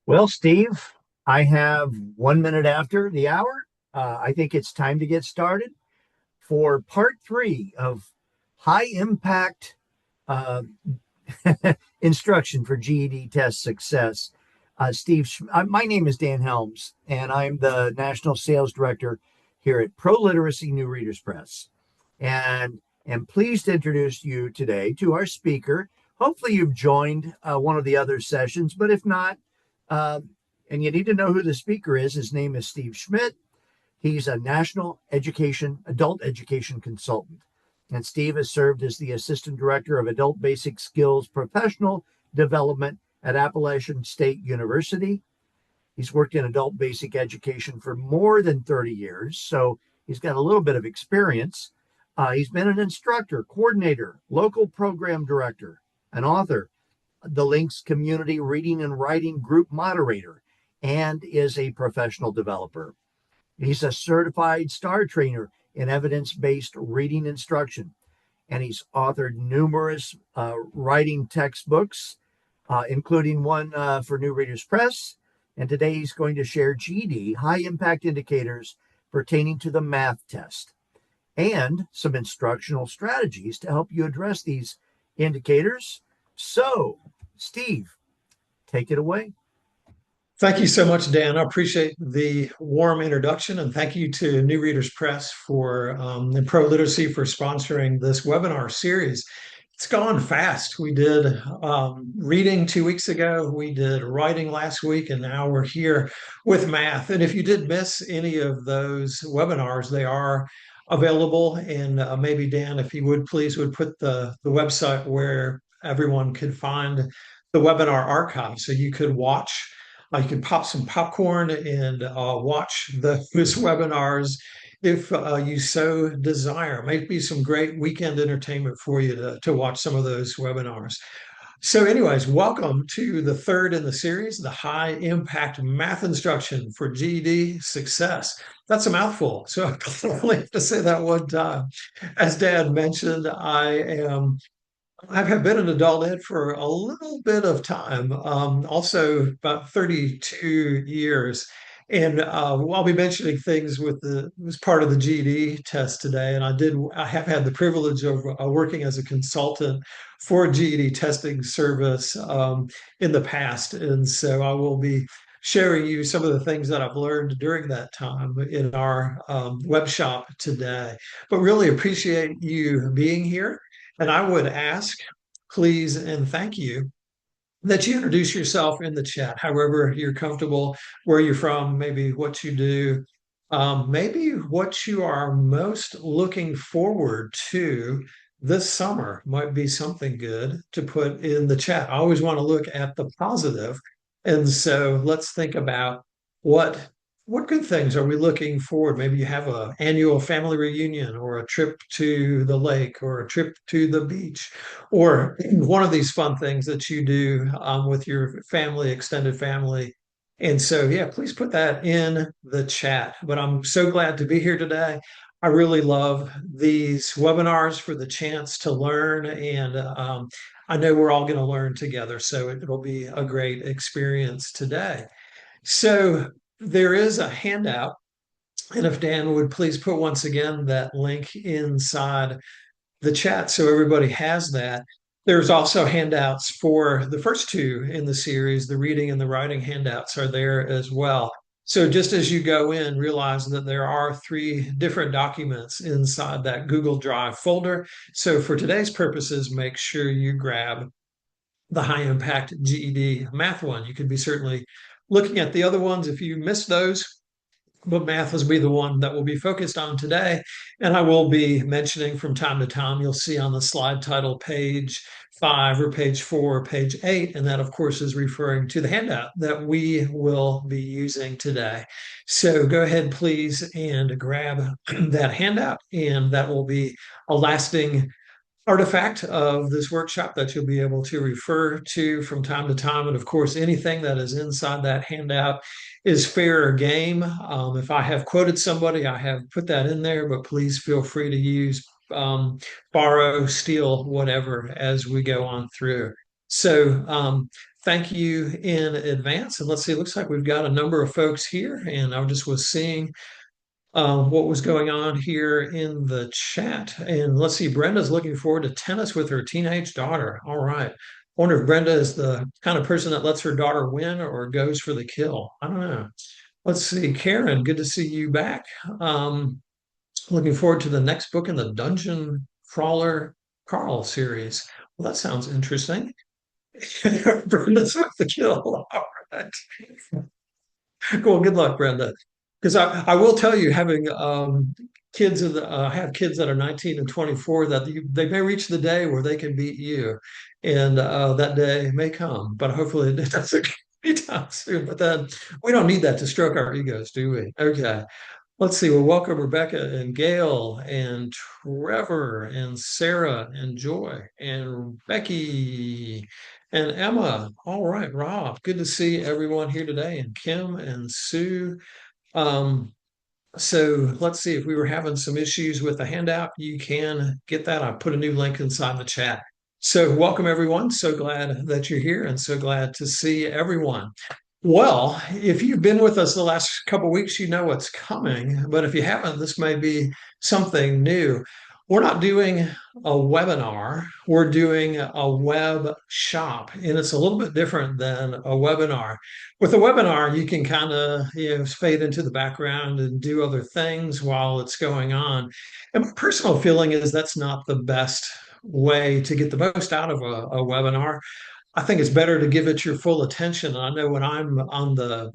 Well, Steve, I have 1 minute after the hour. I think it's time to get started for part three of high impact uh, instruction for GED test success. My name is Dan Helms, and I'm the National Sales Director here at Pro Literacy New Readers Press. And am pleased to introduce you today to our speaker. Hopefully, you've joined one of the other sessions, but if not, uh, and you need to know who the speaker is. His name is Steve Schmidt. He's a national adult education consultant. And Steve has served as the Assistant Director of Adult Basic Skills Professional Development at Appalachian State University. He's worked in adult basic education for more than 30 years, so he's got a little bit of experience. He's been an instructor, coordinator, local program director, an author, the Links Community Reading and Writing Group moderator, and is a professional developer. He's a certified STAR trainer in evidence-based reading instruction, and he's authored numerous writing textbooks, including one for New Readers Press. And today he's going to share GED High Impact Indicators pertaining to the math test and some instructional strategies to help you address these indicators. So, Steve, take it away. Thank you so much, Dan. I appreciate the warm introduction, and thank you to New Readers Press and Pro Literacy for sponsoring this webinar series. It's gone fast. We did reading 2 weeks ago, we did writing last week, and now we're here with math. And if you did miss any of those webinars, they are available. And maybe Dan, if you would please, would put the website where everyone could find the webinar archive so you could watch. You can pop some popcorn and watch those webinars if you so desire. Maybe some great weekend entertainment for you to watch some of those webinars. So, anyways, welcome to the third in the series, the high impact math instruction for GED success. That's a mouthful, so I only have to say that one time. As Dad mentioned, I have been an adult ed for a little bit of time, also about 32 years. And I'll be mentioning things as part of the GED test today. And I have had the privilege of working as a consultant for GED Testing Service in the past. And so I will be sharing you some of the things that I've learned during that time in our web shop today. But really appreciate you being here. And I would ask, please, and thank you that you introduce yourself in the chat, however you're comfortable, where you're from, maybe what you do, maybe what you are most looking forward to this summer might be something good to put in the chat. I always want to look at the positive. And so let's think about what what good things are we looking forward? Maybe you have an annual family reunion or a trip to the lake or a trip to the beach or one of these fun things that you do with your family, extended family. And so, yeah, please put that in the chat. But I'm so glad to be here today. I really love these webinars for the chance to learn. And I know we're all going to learn together. So it'll be a great experience today. So there is a handout. And if Dan would please put once again that link inside the chat so everybody has that. There's also handouts for the first two in the series. The reading and the writing handouts are there as well. So just as you go in, realize that there are three different documents inside that Google Drive folder. So for today's purposes, make sure you grab the high impact GED math one. You could be certainly looking at the other ones if you missed those, but math will be the one that we'll be focused on today. And I will be mentioning from time to time, you'll see on the slide title page 5 or page 4 or page 8. And that, of course, is referring to the handout that we will be using today. So go ahead, please, and grab that handout. And that will be a lasting artifact of this workshop that you'll be able to refer to from time to time. And of course, anything that is inside that handout is fair game. If I have quoted somebody, I have put that in there, but please feel free to use, borrow, steal, whatever as we go on through. So thank you in advance. And let's see, it looks like we've got a number of folks here, and I just was seeing what was going on here in the chat. And let's see, Brenda's looking forward to tennis with her teenage daughter. All right. Wonder if Brenda is the kind of person that lets her daughter win or goes for the kill. I don't know. Let's see, Karen, good to see you back. Um, Looking forward to the next book in the Dungeon Crawler Carl series. Well, that sounds interesting. Brenda's with the kill. All right. Well, good luck, Brenda. Because I will tell you, having kids of the have kids that are 19 and 24, that they may reach the day where they can beat you, and that day may come. But hopefully, it doesn't come anytime soon. But then we don't need that to stroke our egos, do we? Okay. Let's see. Well, welcome Rebecca and Gail and Trevor and Sarah and Joy and Becky and Emma. All right, Rob. Good to see everyone here today, and Kim and Sue. Um, so let's see if we were having some issues with the handout. You can get that. I put a new link inside the chat. So welcome everyone. So glad that you're here and so glad to see everyone. Well, if you've been with us the last couple of weeks, you know what's coming. But if you haven't, this may be something new. We're not doing a webinar, we're doing a web shop, and it's a little bit different than a webinar. With a webinar, you can kind of fade into the background and do other things while it's going on. And my personal feeling is that's not the best way to get the most out of a webinar. I think it's better to give it your full attention. I know when I'm on the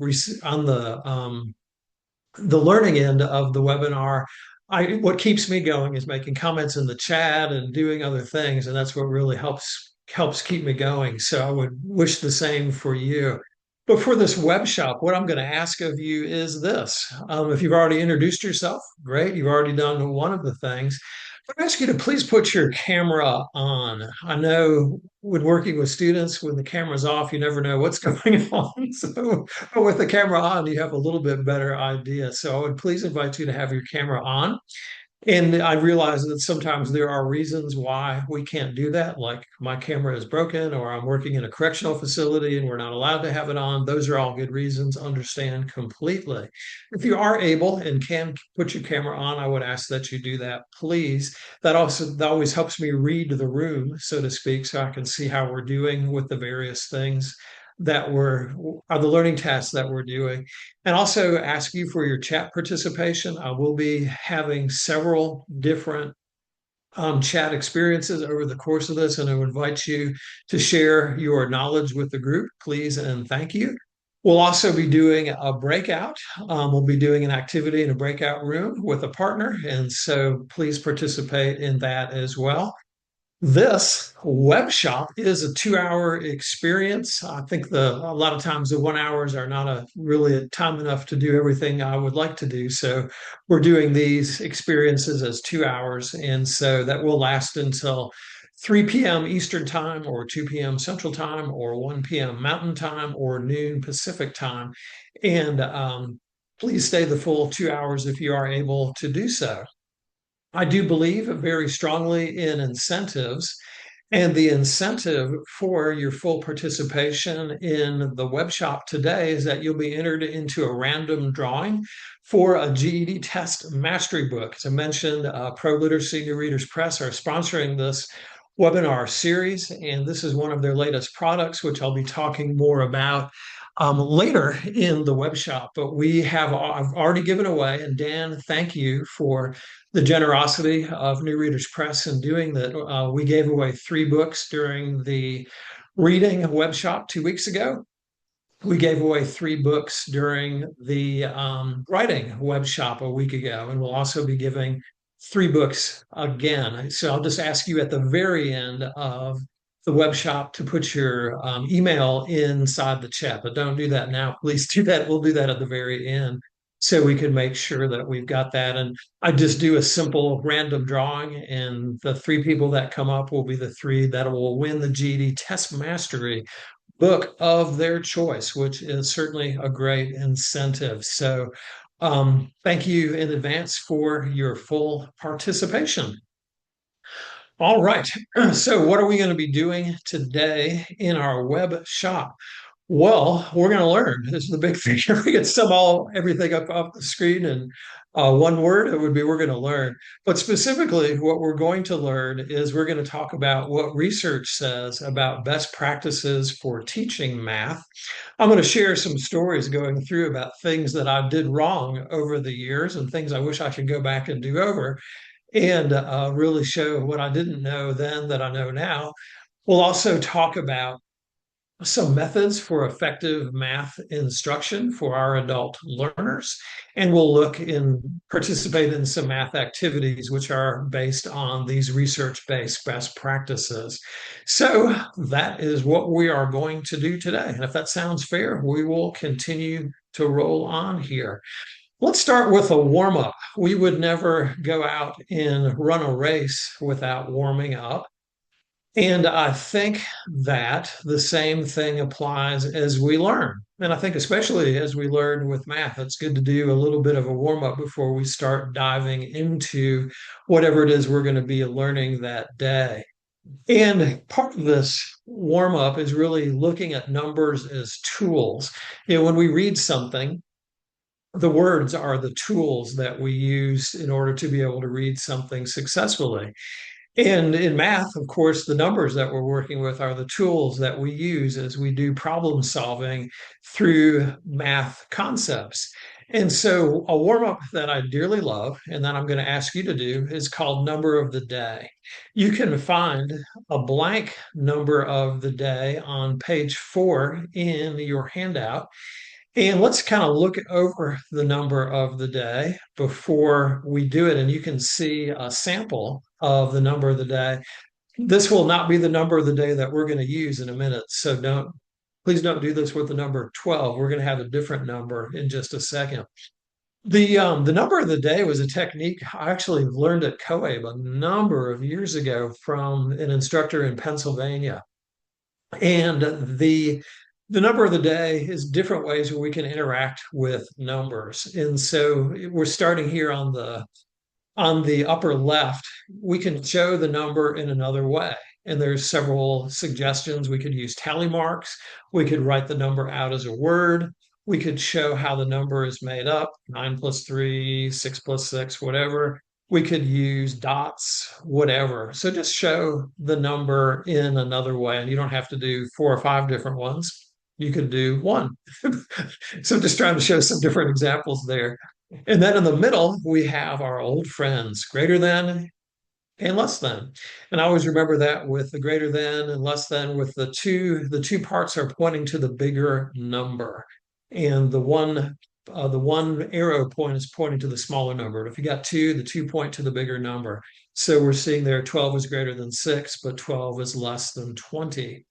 learning end of the webinar, I what keeps me going is making comments in the chat and doing other things, and that's what really helps keep me going. So I would wish the same for you. But for this web shop, what I'm going to ask of you is this. If you've already introduced yourself, great. You've already done one of the things. I ask you to please put your camera on. I know when working with students, when the camera's off, you never know what's going on. So, but with the camera on, you have a little bit better idea. So I would please invite you to have your camera on. And I realize that sometimes there are reasons why we can't do that, like my camera is broken, or I'm working in a correctional facility and we're not allowed to have it on. Those are all good reasons, understand completely. If you are able and can put your camera on, I would ask that you do that, please. That always helps me read the room, so to speak, so I can see how we're doing with the various things that are the learning tasks that we're doing, and also ask you for your chat participation. I will be having several different chat experiences over the course of this, and I invite you to share your knowledge with the group, please, and thank you. We'll also be doing a breakout. We'll be doing an activity in a breakout room with a partner, and so please participate in that as well. This web shop is a 2 hour experience. I think a lot of times the 1 hours are not really a time enough to do everything I would like to do. So we're doing these experiences as 2 hours. And so that will last until 3 p.m. Eastern time or 2 p.m. Central time or 1 p.m. Mountain time or noon Pacific time. And please stay the full 2 hours if you are able to do so. I do believe very strongly in incentives. And the incentive for your full participation in the web shop today is that you'll be entered into a random drawing for a GED Test Mastery book. As I mentioned, Pro Literacy New Readers Press are sponsoring this webinar series, and this is one of their latest products, which I'll be talking more about later in the web shop. But I've already given away, and Dan, thank you for the generosity of New Readers Press in doing that. We gave away 3 books during the reading web shop 2 weeks ago. We gave away 3 books during the writing web shop a week ago, and we'll also be giving 3 books again. So I'll just ask you at the very end of the web shop to put your email inside the chat, but don't do that now. Please do that. We'll do that at the very end so we can make sure that we've got that. And I just do a simple random drawing, and the 3 people that come up will be the 3 that will win the GED Test Mastery book of their choice, which is certainly a great incentive. So thank you in advance for your full participation. All right. So, what are we going to be doing today in our web shop? Well, we're going to learn. This is the big thing. If we could sum everything up off the screen in one word, it would be we're going to learn. But specifically, what we're going to learn is we're going to talk about what research says about best practices for teaching math. I'm going to share some stories going through about things that I did wrong over the years and things I wish I could go back and do over and really show what I didn't know then that I know now. We'll also talk about some methods for effective math instruction for our adult learners. And we'll look and participate in some math activities which are based on these research-based best practices. So that is what we are going to do today. And if that sounds fair, we will continue to roll on here. Let's start with a warm up. We would never go out and run a race without warming up. And I think that the same thing applies as we learn. And I think, especially as we learn with math, it's good to do a little bit of a warm up before we start diving into whatever it is we're going to be learning that day. And part of this warm up is really looking at numbers as tools. When we read something, the words are the tools that we use in order to be able to read something successfully. And in math, of course, the numbers that we're working with are the tools that we use as we do problem solving through math concepts. And so, a warm up that I dearly love, and that I'm going to ask you to do, is called Number of the Day. You can find a blank number of the day on page 4 in your handout. And let's kind of look over the number of the day before we do it. And you can see a sample of the number of the day. This will not be the number of the day that we're going to use in a minute. So please don't do this with the number 12. We're going to have a different number in just a second. The number of the day was a technique I actually learned at COABE a number of years ago from an instructor in Pennsylvania. And the number of the day is different ways where we can interact with numbers. And so we're starting here on the upper left. We can show the number in another way. And there's several suggestions. We could use tally marks. We could write the number out as a word. We could show how the number is made up, 9 plus 3, 6 plus 6, whatever. We could use dots, whatever. So just show the number in another way. And you don't have to do 4 or 5 different ones. You could do one. So just trying to show some different examples there. And then in the middle, we have our old friends, greater than and less than. And I always remember that with the greater than and less than, with the two parts are pointing to the bigger number. And the one arrow point is pointing to the smaller number. If you got two, the 2 point to the bigger number. So we're seeing there 12 is greater than 6, but 12 is less than 20.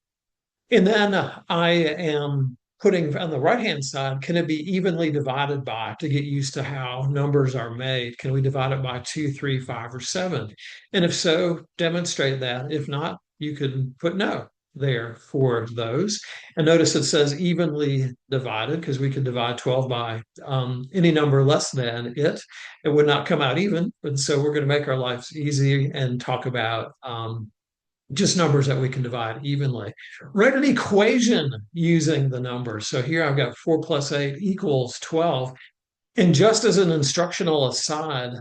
And then I am putting on the right-hand side, can it be evenly divided by, to get used to how numbers are made? Can we divide it by 2, 3, 5, or 7? And if so, demonstrate that. If not, you could put no there for those. And notice it says evenly divided, because we could divide 12 by any number less than it. It would not come out even. And so we're going to make our lives easy and talk about just numbers that we can divide evenly. Write an equation using the numbers. So here I've got 4 plus 8 equals 12. And just as an instructional aside,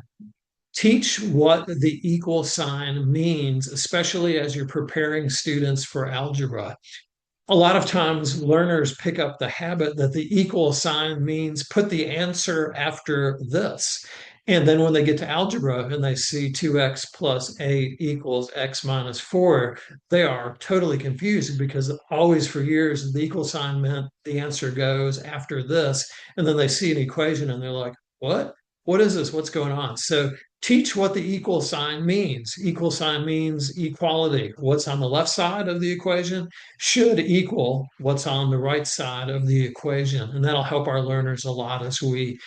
teach what the equal sign means, especially as you're preparing students for algebra. A lot of times learners pick up the habit that the equal sign means put the answer after this. And then when they get to algebra and they see 2x plus 8 equals x minus 4, they are totally confused, because always for years the equal sign meant the answer goes after this. And then they see an equation and they're like, what? What is this? What's going on? So teach what the equal sign means. Equal sign means equality. What's on the left side of the equation should equal what's on the right side of the equation. And that'll help our learners a lot as we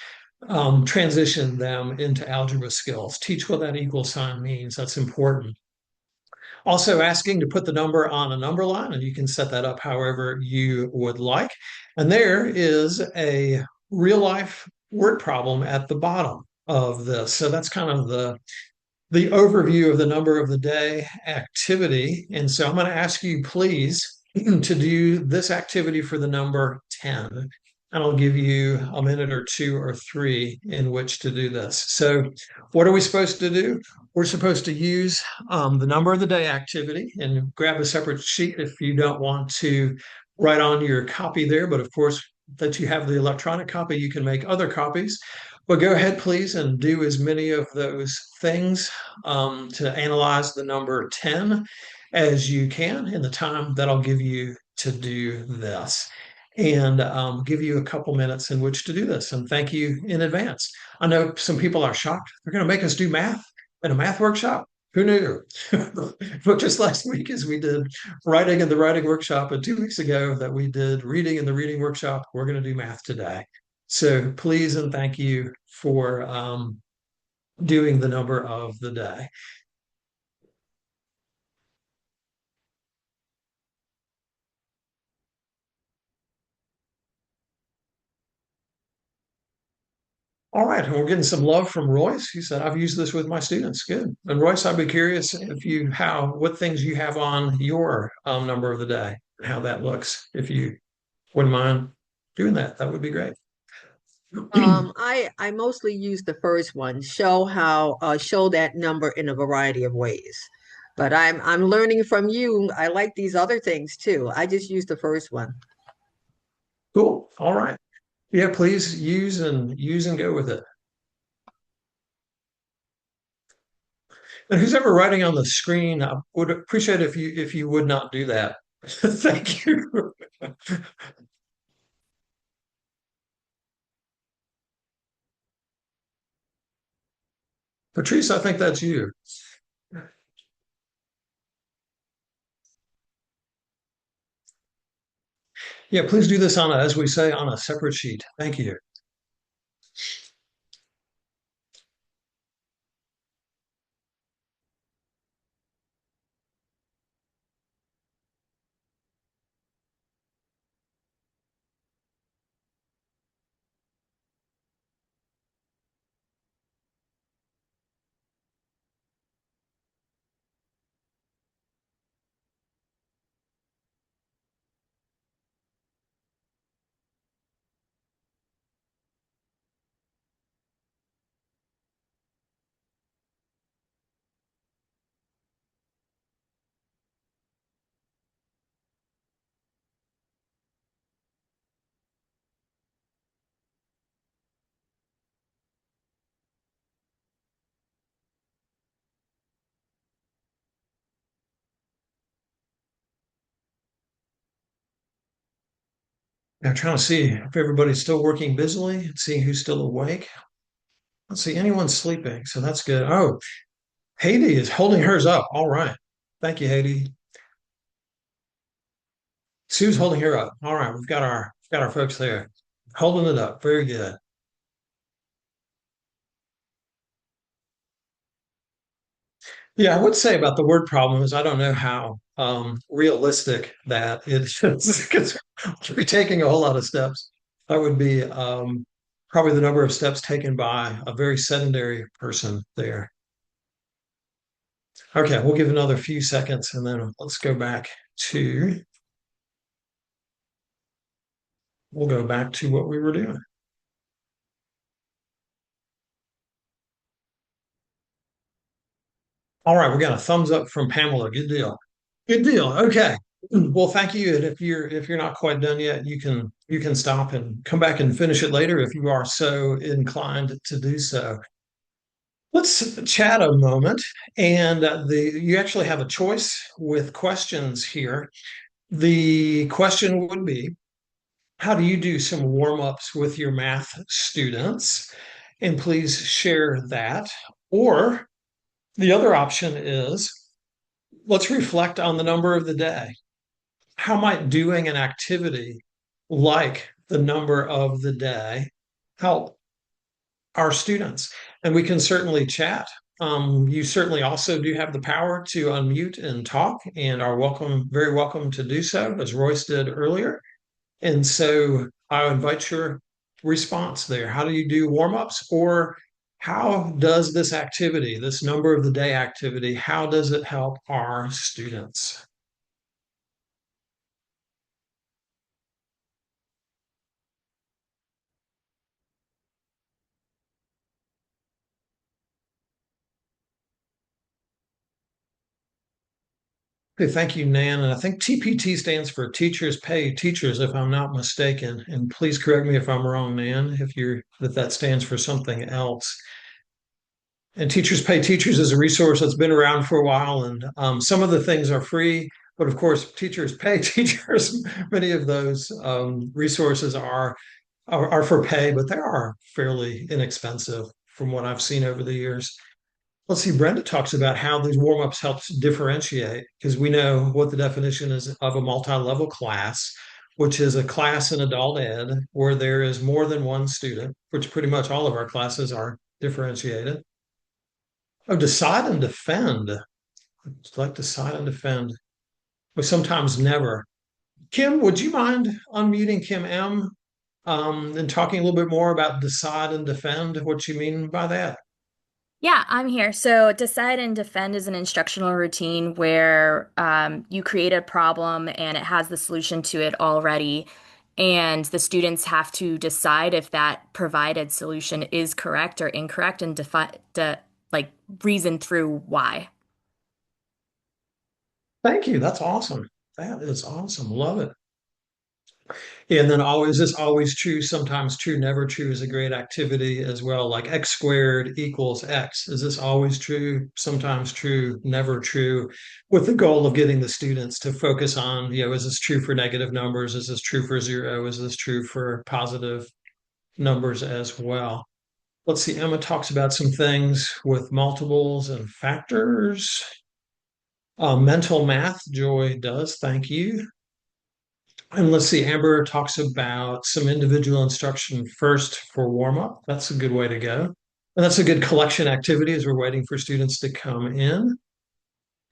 transition them into algebra skills. Teach what that equal sign means. That's important. Also asking to put the number on a number line, and you can set that up however you would like. And there is a real life word problem at the bottom of this. So that's kind of the overview of the number of the day activity. And so I'm going to ask you, please, to do this activity for the number 10. And I'll give you a minute or two or three in which to do this. So, what are we supposed to do? We're supposed to use the number of the day activity and grab a separate sheet if you don't want to write on your copy there. But of course, that you have the electronic copy, you can make other copies. But go ahead, please, and do as many of those things to analyze the number 10 as you can in the time that I'll give you to do this. And give you a couple minutes in which to do this. And thank you in advance. I know some people are shocked. They're going to make us do math in a math workshop. Who knew? But just last week, as we did writing in the writing workshop, and 2 weeks ago that we did reading in the reading workshop, we're going to do math today. So please and thank you for doing the number of the day. All right, and we're getting some love from Royce. He said, "I've used this with my students." Good. And Royce, I'd be curious if you what things you have on your number of the day, and how that looks. If you wouldn't mind doing that, that would be great. I mostly use the first one, show that number in a variety of ways. But I'm learning from you. I like these other things too. I just use the first one. Cool. All right. Yeah, please use and go with it. And who's ever writing on the screen, I would appreciate if you would not do that. Thank you. Patrice, I think that's you. Yeah, please do this as we say, on a separate sheet. Thank you. I'm trying to see if everybody's still working busily, seeing who's still awake. I don't see anyone sleeping, so that's good. Oh, Haiti is holding hers up. All right. Thank you, Haiti. Sue's holding her up. All right, we've got our folks there. Holding it up. Very good. Yeah, I would say about the word problem is I don't know how realistic that it is because we're taking a whole lot of steps. That would be probably the number of steps taken by a very sedentary person there. Okay, we'll give another few seconds and then to we'll go back to what we were doing. All right, we got a thumbs up from Pamela. Good deal. Good deal. Okay. Well, thank you. And if you're not quite done yet, you can stop and come back and finish it later if you are so inclined to do so. Let's chat a moment. And the you actually have a choice with questions here. The question would be, how do you do some warm-ups with your math students? And please share that. Or the other option is, let's reflect on the number of the day. How might doing an activity like the number of the day help our students? And we can certainly chat. You certainly also do have the power to unmute and talk, and are very welcome to do so, as Royce did earlier. And so I invite your response there. How do you do warm ups, or how does this activity, this number of the day activity, how does it help our students? Okay, thank you, Nan. And I think TPT stands for Teachers Pay Teachers, if I'm not mistaken. And please correct me if I'm wrong, Nan, if that stands for something else. And Teachers Pay Teachers is a resource that's been around for a while, and some of the things are free, but of course, Teachers Pay Teachers. Many of those resources are for pay, but they are fairly inexpensive from what I've seen over the years. Let's see, Brenda talks about how these warm-ups helps differentiate, because we know what the definition is of a multi-level class, which is a class in adult ed where there is more than one student, which pretty much all of our classes are differentiated. Oh, decide and defend. It's like decide and defend. But sometimes never. Kim, would you mind unmuting Kim M, and talking a little bit more about decide and defend, what you mean by that? Yeah, I'm here. So, decide and defend is an instructional routine where you create a problem and it has the solution to it already. And the students have to decide if that provided solution is correct or incorrect and like reason through why. Thank you. That's awesome. That is awesome. Love it. And then always is always true, sometimes true, never true is a great activity as well. Like x squared equals x. Is this always true? Sometimes true, never true, with the goal of getting the students to focus on, is this true for negative numbers? Is this true for zero? Is this true for positive numbers as well? Let's see, Emma talks about some things with multiples and factors. Mental math, Joy does. Thank you. And let's see, Amber talks about some individual instruction first for warm up. That's a good way to go. And that's a good collection activity as we're waiting for students to come in.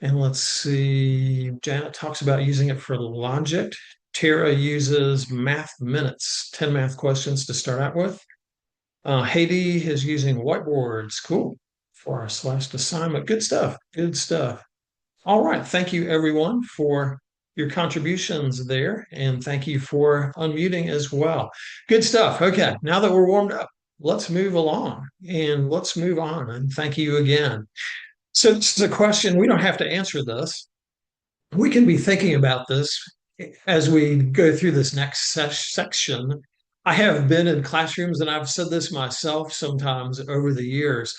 And let's see, Janet talks about using it for logic. Tara uses math minutes, 10 math questions to start out with. Haiti is using whiteboards. Cool. For our slashed assignment. Good stuff. Good stuff. All right. Thank you, everyone, for your contributions there. And thank you for unmuting as well. Good stuff. Okay. Now that we're warmed up, let's move along and let's move on. And thank you again. So this is a question. We don't have to answer this. We can be thinking about this as we go through this next section. I have been in classrooms, and I've said this myself sometimes over the years.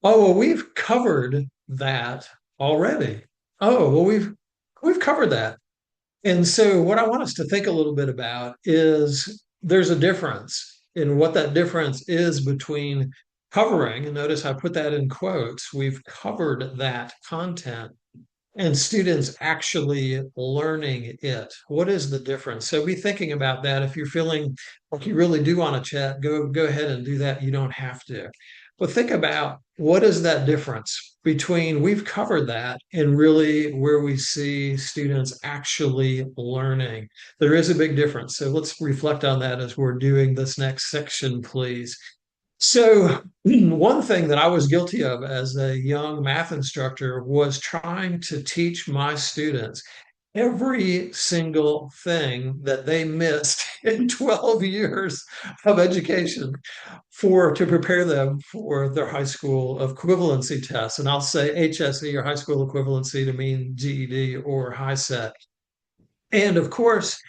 Oh, well, we've covered that already. Oh, well, we've covered that. And so what I want us to think a little bit about is there's a difference in what that difference is between covering, and notice I put that in quotes, we've covered that content, and students actually learning it. What is the difference? So be thinking about that. If you're feeling like you really do want to chat, go ahead and do that. You don't have to. But think about what is that difference between we've covered that and really where we see students actually learning. There is a big difference. So let's reflect on that as we're doing this next section, please. So, one thing that I was guilty of as a young math instructor was trying to teach my students every single thing that they missed in 12 years of education to prepare them for their high school equivalency tests. And I'll say HSE or high school equivalency to mean GED or high set. And of course,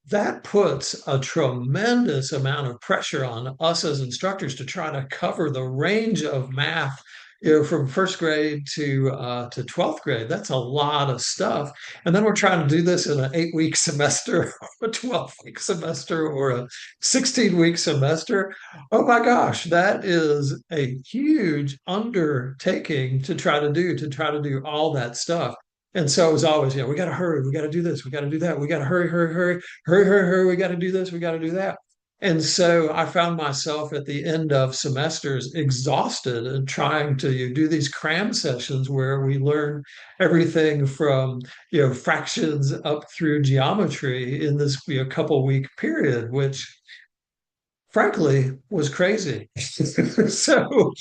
that puts a tremendous amount of pressure on us as instructors to try to cover the range of math, from first grade to 12th grade. That's a lot of stuff. And then we're trying to do this in an 8-week semester, or a 12-week semester, or a 16-week semester. Oh my gosh, that is a huge undertaking to try to do all that stuff. And so it was always, we got to hurry, we got to do this, we got to do that, we got to hurry, hurry, hurry, hurry, hurry, hurry, we got to do this, we got to do that. And so I found myself at the end of semesters exhausted and trying to do these cram sessions where we learn everything from fractions up through geometry in this couple week period, which frankly, was crazy. So,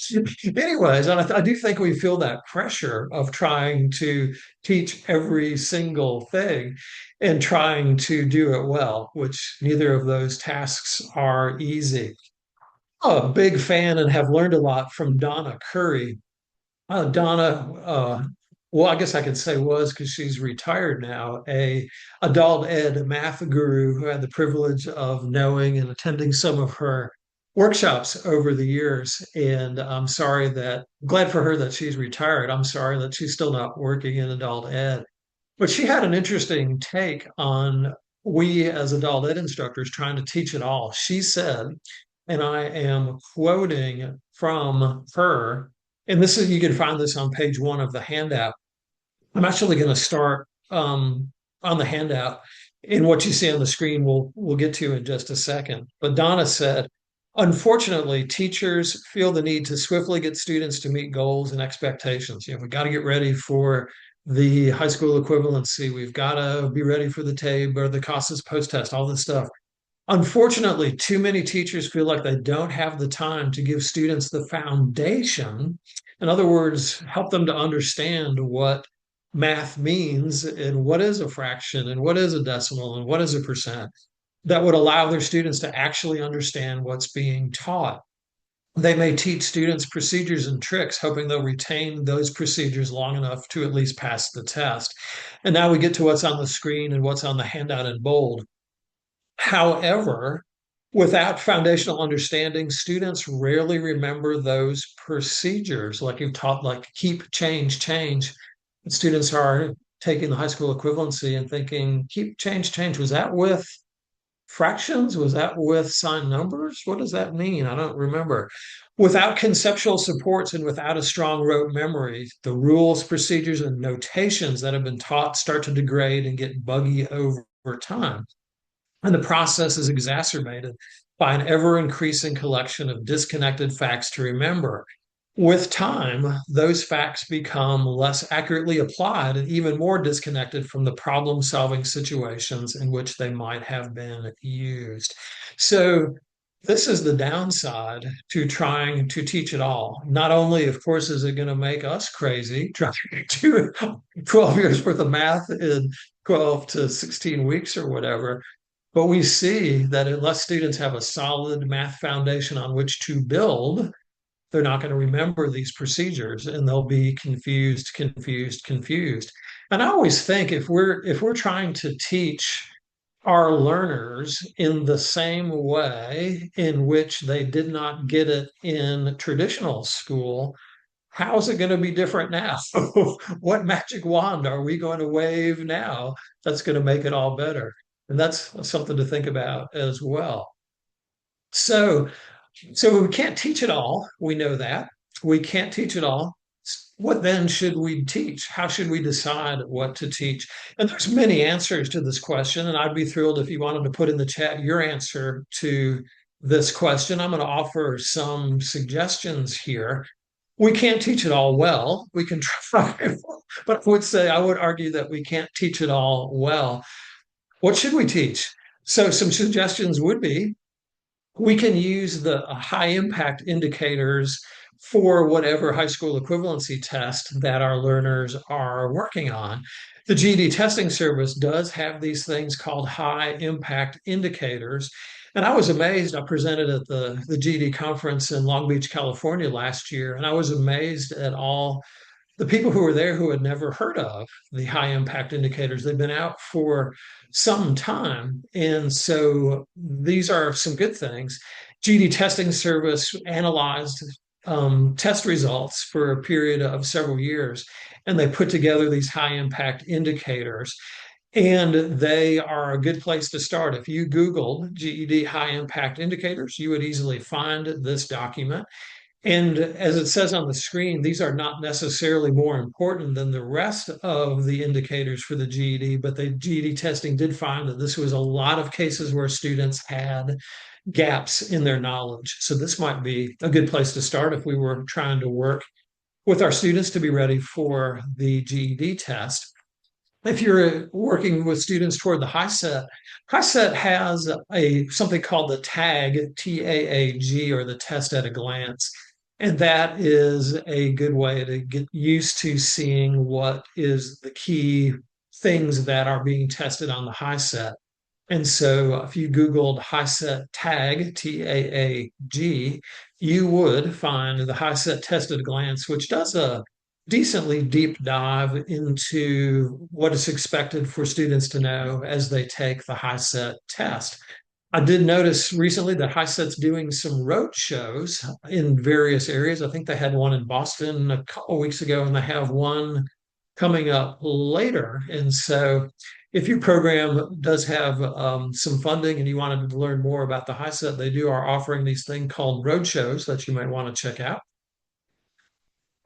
anyways, and I do think we feel that pressure of trying to teach every single thing and trying to do it well, which neither of those tasks are easy. I'm a big fan and have learned a lot from Donna Curry. Donna, well, I guess I could say was because she's retired now, a adult ed math guru who had the privilege of knowing and attending some of her workshops over the years. And glad for her that she's retired. I'm sorry that she's still not working in adult ed. But she had an interesting take on we as adult ed instructors trying to teach it all. She said, and I am quoting from her, and this is you can find this on page 1 of the handout. I'm actually going to start on the handout. And what you see on the screen, we'll get to in just a second. But Donna said, unfortunately, teachers feel the need to swiftly get students to meet goals and expectations. We got to get ready for the high school equivalency. We've got to be ready for the TABE or the CASAS post-test, all this stuff. Unfortunately, too many teachers feel like they don't have the time to give students the foundation. In other words, help them to understand what math means and what is a fraction and what is a decimal and what is a percent that would allow their students to actually understand what's being taught. They may teach students procedures and tricks, hoping they'll retain those procedures long enough to at least pass the test. And now we get to what's on the screen and what's on the handout in bold. However, without foundational understanding, students rarely remember those procedures. Like you've taught, like keep, change, change. And students are taking the high school equivalency and thinking, keep, change, change. Was that with fractions? Was that with signed numbers? What does that mean? I don't remember. Without conceptual supports and without a strong rote memory, the rules, procedures, and notations that have been taught start to degrade and get buggy over time. And the process is exacerbated by an ever increasing collection of disconnected facts to remember. With time, those facts become less accurately applied and even more disconnected from the problem solving situations in which they might have been used. So, this is the downside to trying to teach it all. Not only, of course, is it going to make us crazy trying to do 12 years worth of math in 12 to 16 weeks or whatever, but we see that unless students have a solid math foundation on which to build, they're not going to remember these procedures and they'll be confused. And I always think if we're trying to teach our learners in the same way in which they did not get it in traditional school, how is it going to be different now? What magic wand are we going to wave now that's going to make it all better? And that's something to think about as well. So, so we can't teach it all. We know that. We can't teach it all. What then should we teach? How should we decide what to teach? And there's many answers to this question, and I'd be thrilled if you wanted to put in the chat your answer to this question. I'm going to offer some suggestions here. We can't teach it all well. We can try, but I would argue that we can't teach it all well. What should we teach? So some suggestions would be we can use the high impact indicators for whatever high school equivalency test that our learners are working on. The GED Testing Service does have these things called high impact indicators. And I was amazed. I presented at the GED conference in Long Beach, California last year, and I was amazed at all the people who were there who had never heard of the high impact indicators. They've been out for some time. And so these are some good things. GED Testing Service analyzed test results for a period of several years, and they put together these high impact indicators. And they are a good place to start. If you Googled GED high impact indicators, you would easily find this document. And as it says on the screen, these are not necessarily more important than the rest of the indicators for the GED, but the GED testing did find that this was a lot of cases where students had gaps in their knowledge. So this might be a good place to start if we were trying to work with our students to be ready for the GED test. if you're working with students toward the high set has a something called the TAG, TAAG, or the test at a glance. And that is a good way to get used to seeing what is the key things that are being tested on the high set. And so if you Googled high set tag, TAAG, you would find the high set test at a glance, which does a decently deep dive into what is expected for students to know as they take the high set test. I did notice recently that high set's doing some road shows in various areas. I think they had one in Boston a couple weeks ago, and they have one coming up later. And so if your program does have some funding and you wanted to learn more about the high set, they are offering these things called road shows that you might want to check out.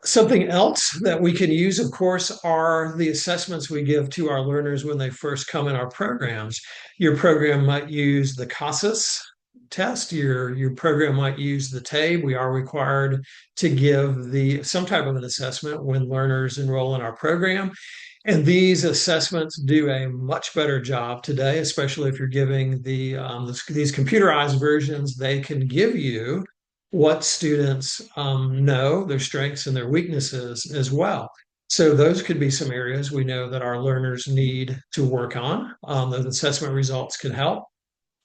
Something else that we can use, of course, are the assessments we give to our learners when they first come in our programs. Your program might use the CASAS test. Your program might use the TABE. We are required to give some type of an assessment when learners enroll in our program. And these assessments do a much better job today, especially if you're giving these computerized versions. They can give you what students know, their strengths and their weaknesses as well. So those could be some areas we know that our learners need to work on. Those assessment results can help.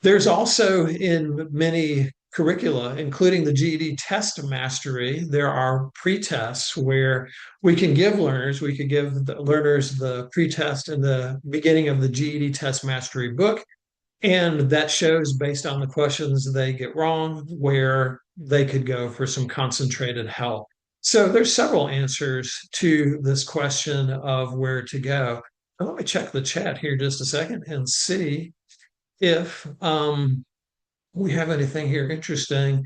There's also in many curricula, including the GED Test Mastery, there are pre-tests where we could give the learners the pre-test in the beginning of the GED Test Mastery book. And that shows based on the questions they get wrong where they could go for some concentrated help. So there's several answers to this question of where to go. Now, let me check the chat here just a second and see if we have anything here interesting.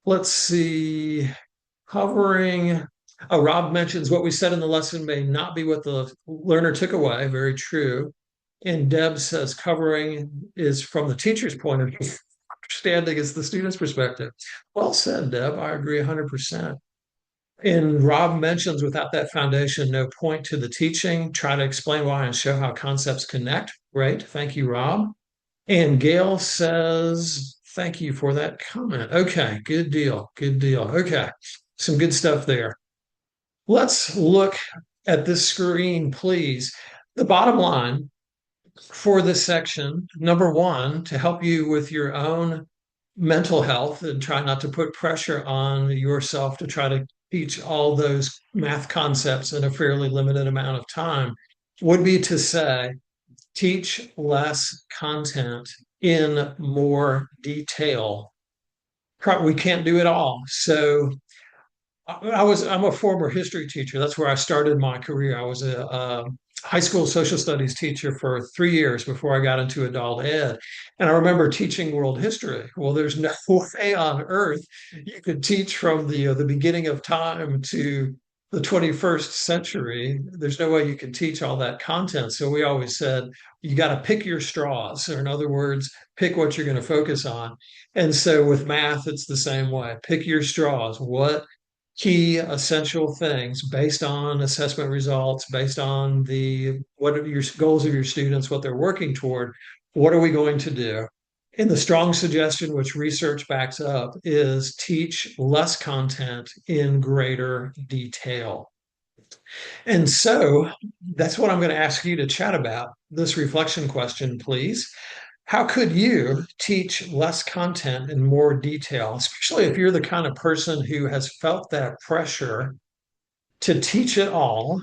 Let's see. Covering. Rob mentions what we said in the lesson may not be what the learner took away. Very true. And Deb says covering is from the teacher's point of view. Understanding is the student's perspective. Well said, Deb. I agree 100%. And Rob mentions without that foundation, no point to the teaching. Try to explain why and show how concepts connect. Great. Thank you, Rob. And Gail says, thank you for that comment. Okay, good deal. Good deal. Okay, some good stuff there. Let's look at this screen, please. The bottom line for this section, number one, to help you with your own mental health and try not to put pressure on yourself to try to teach all those math concepts in a fairly limited amount of time, would be to say, teach less content in more detail. We can't do it all. So I'm a former history teacher. That's where I started my career. I was a high school social studies teacher for 3 years before I got into adult ed. And I remember teaching world history. Well, there's no way on earth you could teach from the beginning of time to the 21st century. There's no way you can teach all that content. So we always said, you got to pick your straws, or in other words, pick what you're going to focus on. And so with math, it's the same way. Pick your straws. What key essential things based on assessment results, based on what are your goals of your students, what they're working toward, what are we going to do? And the strong suggestion, which research backs up, is teach less content in greater detail. And so that's what I'm going to ask you to chat about. This reflection question, please. How could you teach less content in more detail, especially if you're the kind of person who has felt that pressure to teach it all?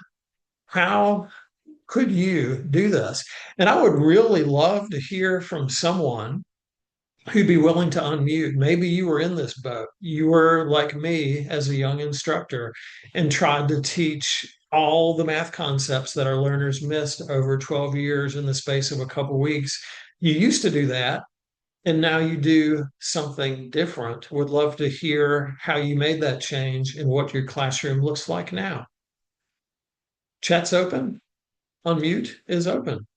How could you do this? And I would really love to hear from someone who'd be willing to unmute. Maybe you were in this boat. You were like me as a young instructor and tried to teach all the math concepts that our learners missed over 12 years in the space of a couple weeks. You used to do that, and now you do something different. Would love to hear how you made that change and what your classroom looks like now. Chat's open. Unmute is open.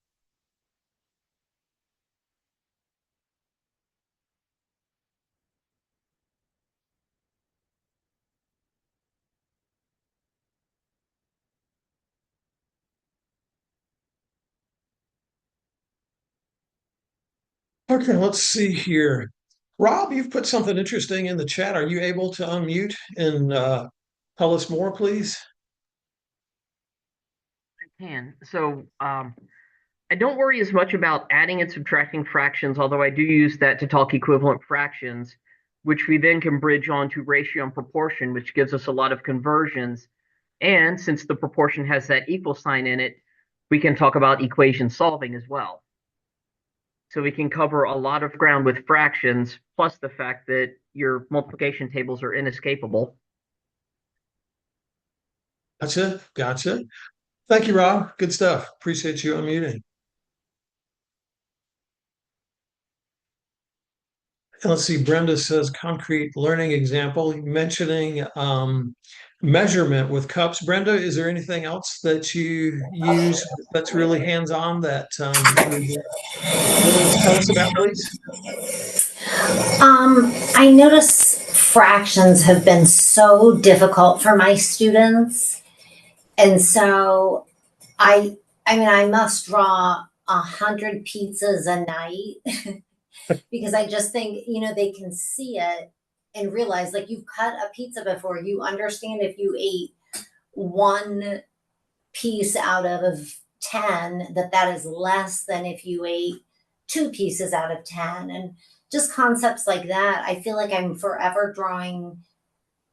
Okay, let's see here. Rob, you've put something interesting in the chat. Are you able to unmute and tell us more, please? Can. I don't worry as much about adding and subtracting fractions, although I do use that to talk equivalent fractions, which we then can bridge onto ratio and proportion, which gives us a lot of conversions. And since the proportion has that equal sign in it, we can talk about equation solving as well. So we can cover a lot of ground with fractions, plus the fact that your multiplication tables are inescapable. Gotcha. Thank you, Rob. Good stuff. Appreciate you unmuting. And let's see, Brenda says concrete learning example, mentioning measurement with cups. Brenda, is there anything else that you use that's really hands-on that you're willing to tell us about, please? I notice fractions have been so difficult for my students. And so I must draw 100 pizzas a night because I just think, they can see it and realize like you've cut a pizza before. You understand if you ate one piece out of 10, that is less than if you ate two pieces out of 10. And just concepts like that. I feel like I'm forever drawing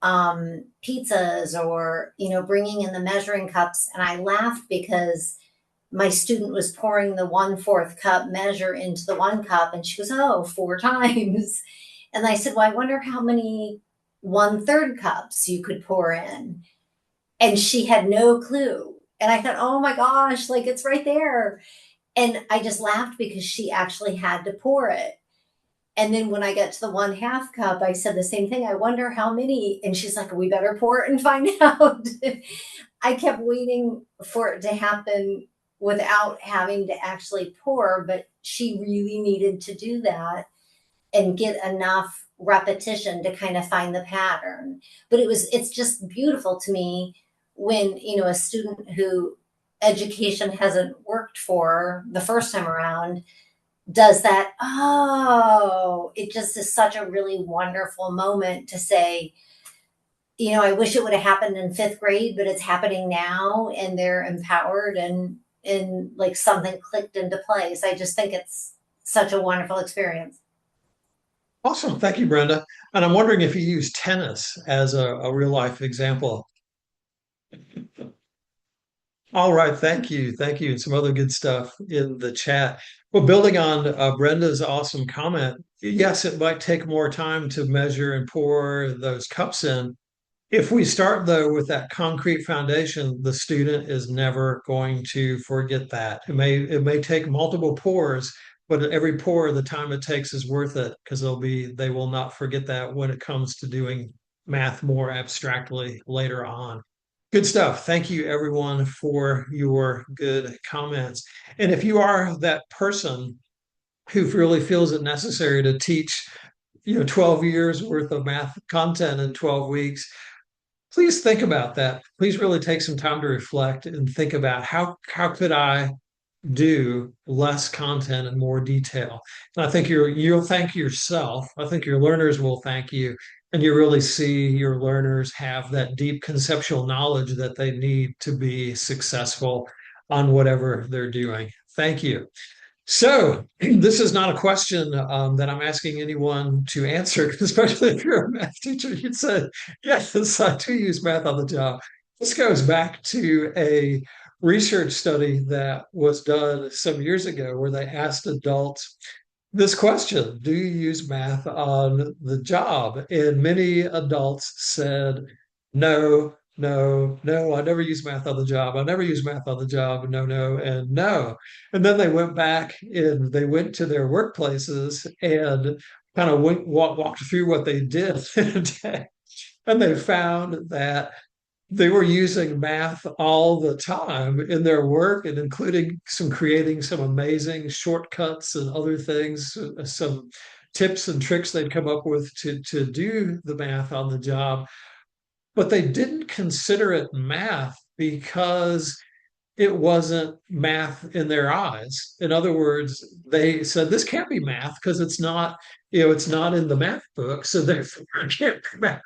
pizzas or, bringing in the measuring cups. And I laughed because my student was pouring the 1/4 cup measure into the 1 cup. And she goes, oh, 4 times. And I said, well, I wonder how many 1/3 cups you could pour in. And she had no clue. And I thought, oh my gosh, like it's right there. And I just laughed because she actually had to pour it. And then when I got to the 1/2 cup, I said the same thing. I wonder how many. And she's like, we better pour it and find out. I kept waiting for it to happen without having to actually pour, but she really needed to do that and get enough repetition to kind of find the pattern. But it's just beautiful to me when, a student who education hasn't worked for the first time around does that. Oh, it just is such a really wonderful moment to say, I wish it would have happened in 5th grade, but it's happening now and they're empowered and like something clicked into place. I just think it's such a wonderful experience. Awesome. Thank you, Brenda. And I'm wondering if you use tennis as a real life example. All right, thank you. And some other good stuff in the chat. Well, building on Brenda's awesome comment, yes, it might take more time to measure and pour those cups in. If we start though with that concrete foundation, the student is never going to forget that. It may take multiple pours, but every pour, the time it takes is worth it because they will not forget that when it comes to doing math more abstractly later on. Good stuff. Thank you, everyone, for your good comments. And if you are that person who really feels it necessary to teach, 12 years worth of math content in 12 weeks, please think about that. Please really take some time to reflect and think about how could I do less content and more detail. And I think you'll thank yourself. I think your learners will thank you. And you really see your learners have that deep conceptual knowledge that they need to be successful on whatever they're doing. Thank you. So this is not a question that I'm asking anyone to answer, especially if you're a math teacher. You'd say, yes, I do use math on the job. This goes back to a research study that was done some years ago where they asked adults this question: do you use math on the job? And many adults said, no, no, I never use math on the job. I never use math on the job. No, no, and no. And then they went back and they went to their workplaces and kind of walked through what they did in a day. And they found that they were using math all the time in their work and including creating some amazing shortcuts and other things, some tips and tricks they'd come up with to do the math on the job. But they didn't consider it math because it wasn't math in their eyes. In other words, they said this can't be math because it's not, it's not in the math book, so therefore it can't be math.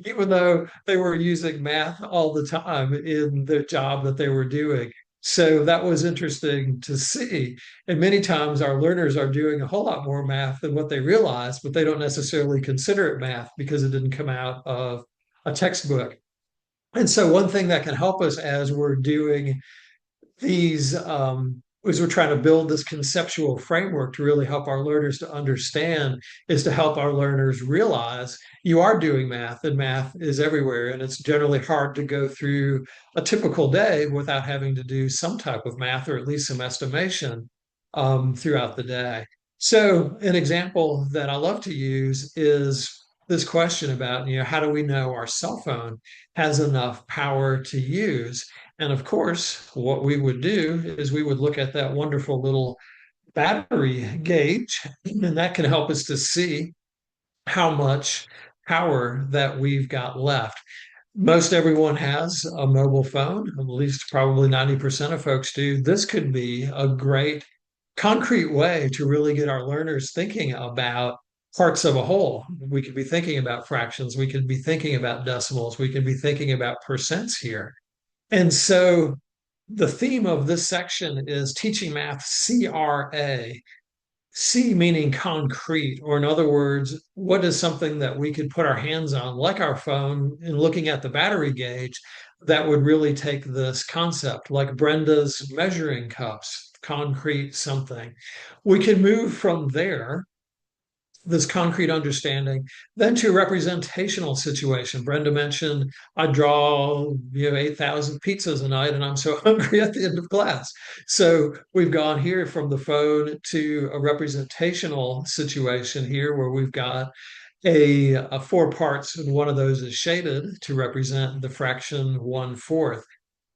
Even though they were using math all the time in the job that they were doing. So that was interesting to see. And many times our learners are doing a whole lot more math than what they realize, but they don't necessarily consider it math because it didn't come out of a textbook. And so one thing that can help us as we're doing these as we're trying to build this conceptual framework to really help our learners to understand is to help our learners realize you are doing math and math is everywhere. And it's generally hard to go through a typical day without having to do some type of math or at least some estimation throughout the day. So an example that I love to use is this question about, how do we know our cell phone has enough power to use? And of course, what we would do is we would look at that wonderful little battery gauge, and that can help us to see how much power that we've got left. Most everyone has a mobile phone, at least probably 90% of folks do. This could be a great concrete way to really get our learners thinking about parts of a whole. We could be thinking about fractions, we could be thinking about decimals, we could be thinking about percents here. And so the theme of this section is teaching math CRA, C meaning concrete, or in other words, what is something that we could put our hands on, like our phone, and looking at the battery gauge, that would really take this concept, like Brenda's measuring cups, concrete something. We can move from there, this concrete understanding, then to representational situation. Brenda mentioned I draw 8,000 pizzas a night and I'm so hungry at the end of class. So we've gone here from the phone to a representational situation here where we've got a four parts and one of those is shaded to represent the fraction 1/4.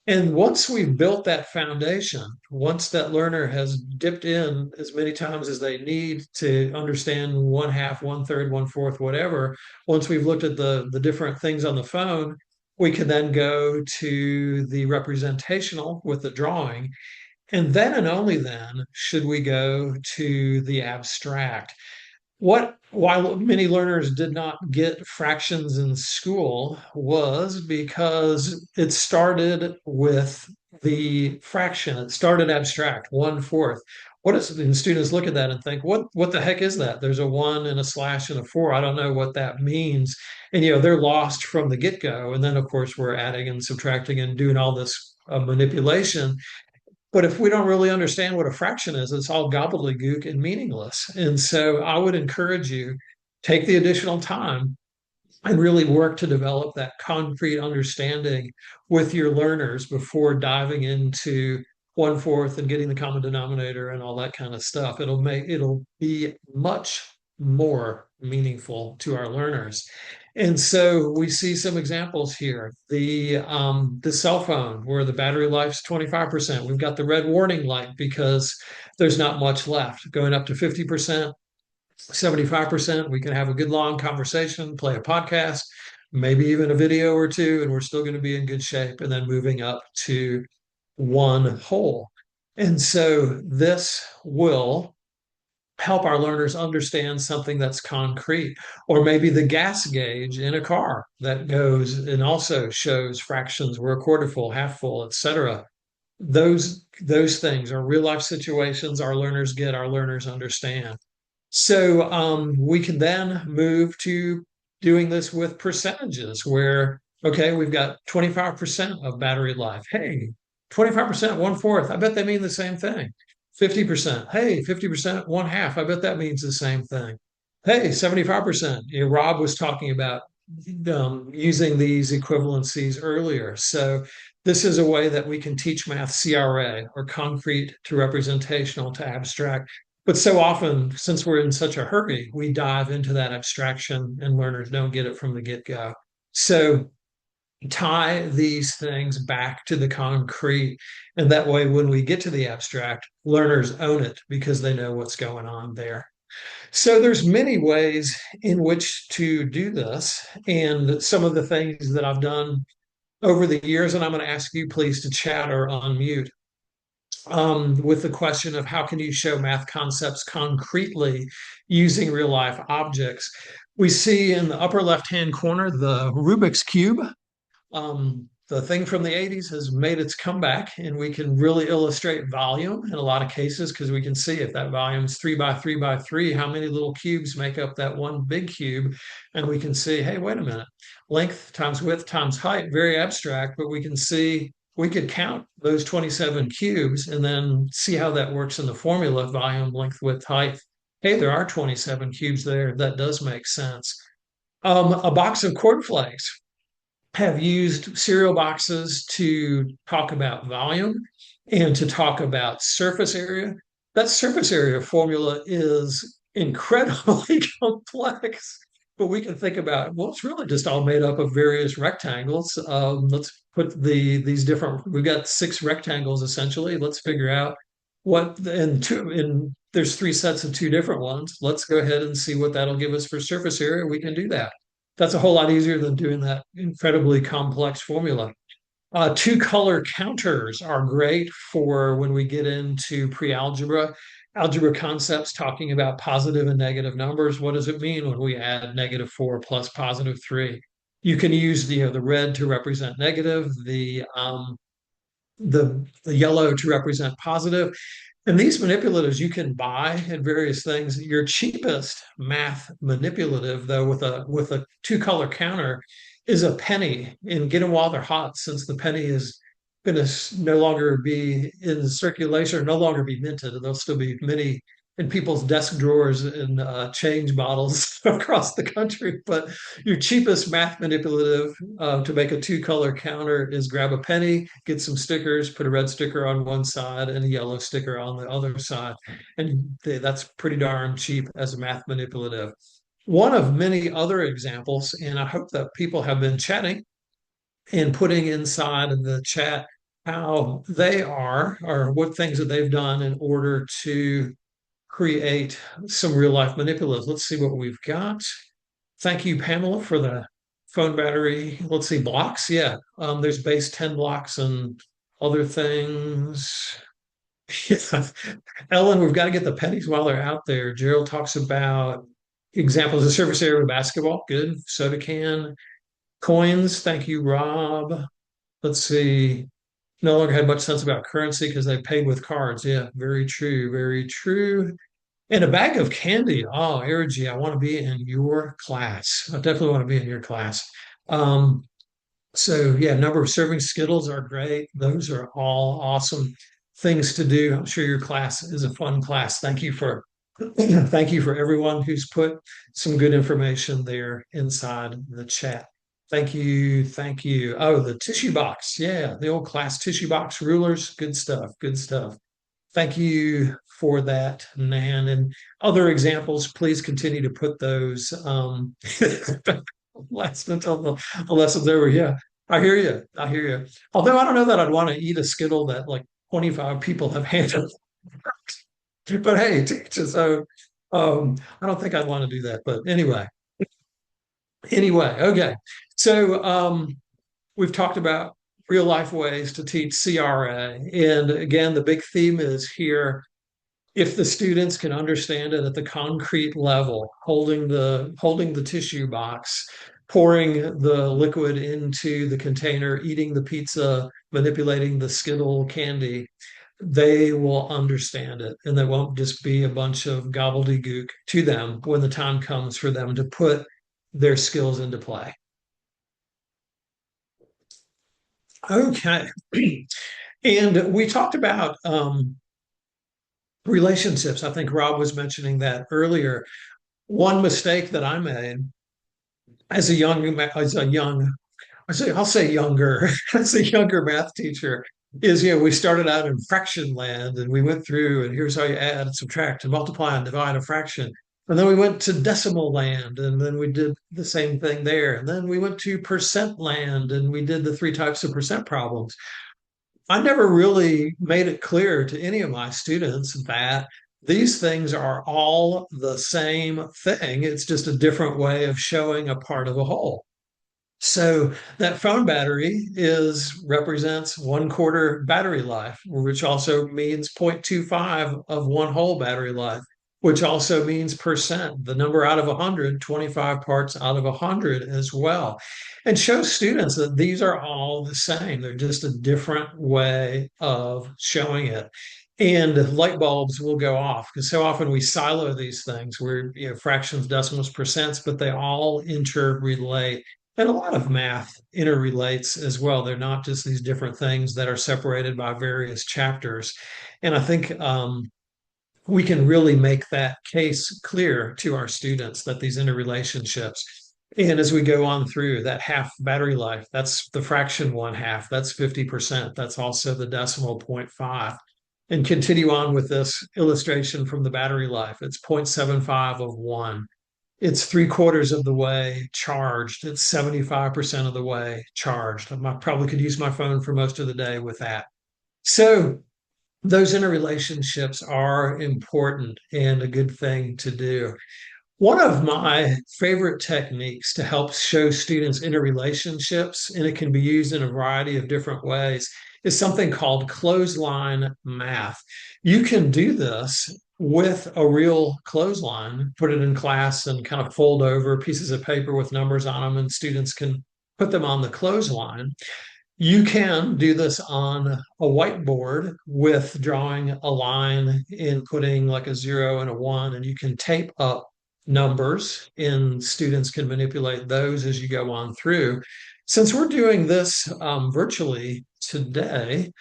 And once we've built that foundation, once that learner has dipped in as many times as they need to understand 1/2, 1/3, 1/4, whatever, once we've looked at the different things on the phone, we can then go to the representational with the drawing. And then and only then should we go to the abstract. Why many learners did not get fractions in school was because it started with the fraction. It started abstract, 1/4. And students look at that and think, what the heck is that? There's a one and a slash and a four. I don't know what that means. And they're lost from the get-go. And then of course we're adding and subtracting and doing all this manipulation. But if we don't really understand what a fraction is, it's all gobbledygook and meaningless. And so I would encourage you, take the additional time and really work to develop that concrete understanding with your learners before diving into 1/4 and getting the common denominator and all that kind of stuff. It'll be much more meaningful to our learners. And so we see some examples here. The cell phone where the battery life's 25%. We've got the red warning light because there's not much left. Going up to 50%, 75%, we can have a good long conversation, play a podcast, maybe even a video or two, and we're still going to be in good shape. And then moving up to 1/2. And so this will help our learners understand something that's concrete, or maybe the gas gauge in a car that goes and also shows fractions, we're a quarter full, half full, etc. Those things are real life situations our learners get, our learners understand. So we can then move to doing this with percentages where, okay, we've got 25% of battery life. Hey, 25%, 1/4. I bet they mean the same thing. 50%. Hey, 50%, 1/2. I bet that means the same thing. Hey, 75%. Rob was talking about using these equivalencies earlier. So this is a way that we can teach math CRA, or concrete to representational to abstract. But so often, since we're in such a hurry, we dive into that abstraction and learners don't get it from the get-go. So tie these things back to the concrete. And that way, when we get to the abstract, learners own it because they know what's going on there. So there's many ways in which to do this. And some of the things that I've done over the years, and I'm going to ask you please to chat or unmute, with the question of how can you show math concepts concretely using real life objects. We see in the upper left-hand corner the Rubik's Cube. The thing from the 80s has made its comeback, and we can really illustrate volume in a lot of cases because we can see if that volume is 3 by 3 by 3, how many little cubes make up that one big cube. And we can see, hey, wait a minute, length times width times height, very abstract, but we can see we could count those 27 cubes and then see how that works in the formula: volume, length, width, height. Hey, there are 27 cubes there. That does make sense. A box of cornflakes. Have used cereal boxes to talk about volume and to talk about surface area. That surface area formula is incredibly complex, but we can think about, well, it's really just all made up of various rectangles. Let's put these different, we've got 6 rectangles essentially. Let's figure out what, and there's 3 sets of 2 different ones. Let's go ahead and see what that'll give us for surface area. We can do that. That's a whole lot easier than doing that incredibly complex formula. 2-color counters are great for when we get into pre-algebra, algebra concepts, talking about positive and negative numbers. What does it mean when we add -4 plus +3? You can use the red to represent negative, the yellow to represent positive. And these manipulatives you can buy at various things. Your cheapest math manipulative, though, with a 2-color counter, is a penny. And get them while they're hot, since the penny is going to no longer be in circulation, or no longer be minted. There'll still be many in people's desk drawers and change bottles across the country. But your cheapest math manipulative to make a 2-color counter is grab a penny, get some stickers, put a red sticker on one side and a yellow sticker on the other side. And that's pretty darn cheap as a math manipulative. One of many other examples, and I hope that people have been chatting and putting inside of the chat how they are, or what things that they've done in order to create some real life manipulatives. Let's see what we've got. Thank you, Pamela, for the phone battery. Let's see, blocks. Yeah, there's base 10 blocks and other things. Ellen, we've got to get the pennies while they're out there. Gerald talks about examples of surface area of basketball. Good. Soda can. Coins. Thank you, Rob. Let's see. No longer had much sense about currency because they paid with cards. Yeah, very true. Very true. And a bag of candy. Oh, Erigy, I want to be in your class. I definitely want to be in your class. So yeah, number of serving Skittles are great. Those are all awesome things to do. I'm sure your class is a fun class. Thank you for thank you for everyone who's put some good information there inside the chat. Thank you. Thank you. Oh, the tissue box. Yeah, the old class tissue box rulers. Good stuff. Good stuff. Thank you for that, Nan. And other examples, please continue to put those last until the lesson's over. Yeah, I hear you. I hear you. Although I don't know that I'd want to eat a Skittle that like 25 people have handed. But hey, teacher, so I don't think I'd want to do that. But anyway, okay. So we've talked about real life ways to teach CRA. And again, the big theme is here, if the students can understand it at the concrete level, holding the tissue box, pouring the liquid into the container, eating the pizza, manipulating the Skittle candy, they will understand it. And there won't just be a bunch of gobbledygook to them when the time comes for them to put their skills into play. Okay. And we talked about relationships. I think Rob was mentioning that earlier. One mistake that I made as a younger as a younger math teacher is, we started out in fraction land, and we went through, and here's how you add and subtract and multiply and divide a fraction. And then we went to decimal land, and then we did the same thing there. And then we went to percent land, and we did the 3 types of percent problems. I never really made it clear to any of my students that these things are all the same thing. It's just a different way of showing a part of a whole. So that phone battery represents 1/4 battery life, which also means 0.25 of one whole battery life, which also means percent, the number out of 100, 25 parts out of 100 as well. And shows students that these are all the same. They're just a different way of showing it. And light bulbs will go off because so often we silo these things. We're, fractions, decimals, percents, but they all interrelate. And a lot of math interrelates as well. They're not just these different things that are separated by various chapters. And I think we can really make that case clear to our students that these interrelationships. And as we go on through that half battery life, that's the fraction 1/2, that's 50%. That's also the decimal 0.5. And continue on with this illustration from the battery life. It's 0.75 of one. It's 3/4 of the way charged. It's 75% of the way charged. I probably could use my phone for most of the day with that. So those interrelationships are important and a good thing to do. One of my favorite techniques to help show students interrelationships, and it can be used in a variety of different ways, is something called clothesline math. You can do this with a real clothesline, put it in class and kind of fold over pieces of paper with numbers on them, and students can put them on the clothesline. You can do this on a whiteboard with drawing a line and putting like a 0 and a 1, and you can tape up numbers, and students can manipulate those as you go on through. Since we're doing this virtually today,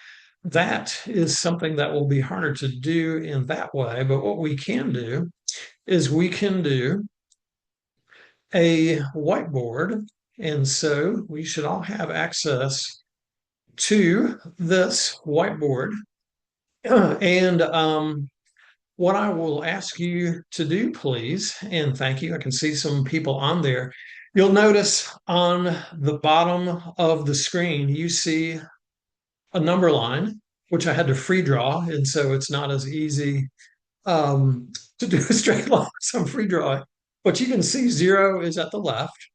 that is something that will be harder to do in that way. But what we can do is we can do a whiteboard. And so we should all have access to this whiteboard. And what I will ask you to do, please, and thank you, I can see some people on there. You'll notice on the bottom of the screen, you see a number line, which I had to free draw. And so it's not as easy to do a straight line, so I'm free drawing. But you can see 0 is at the left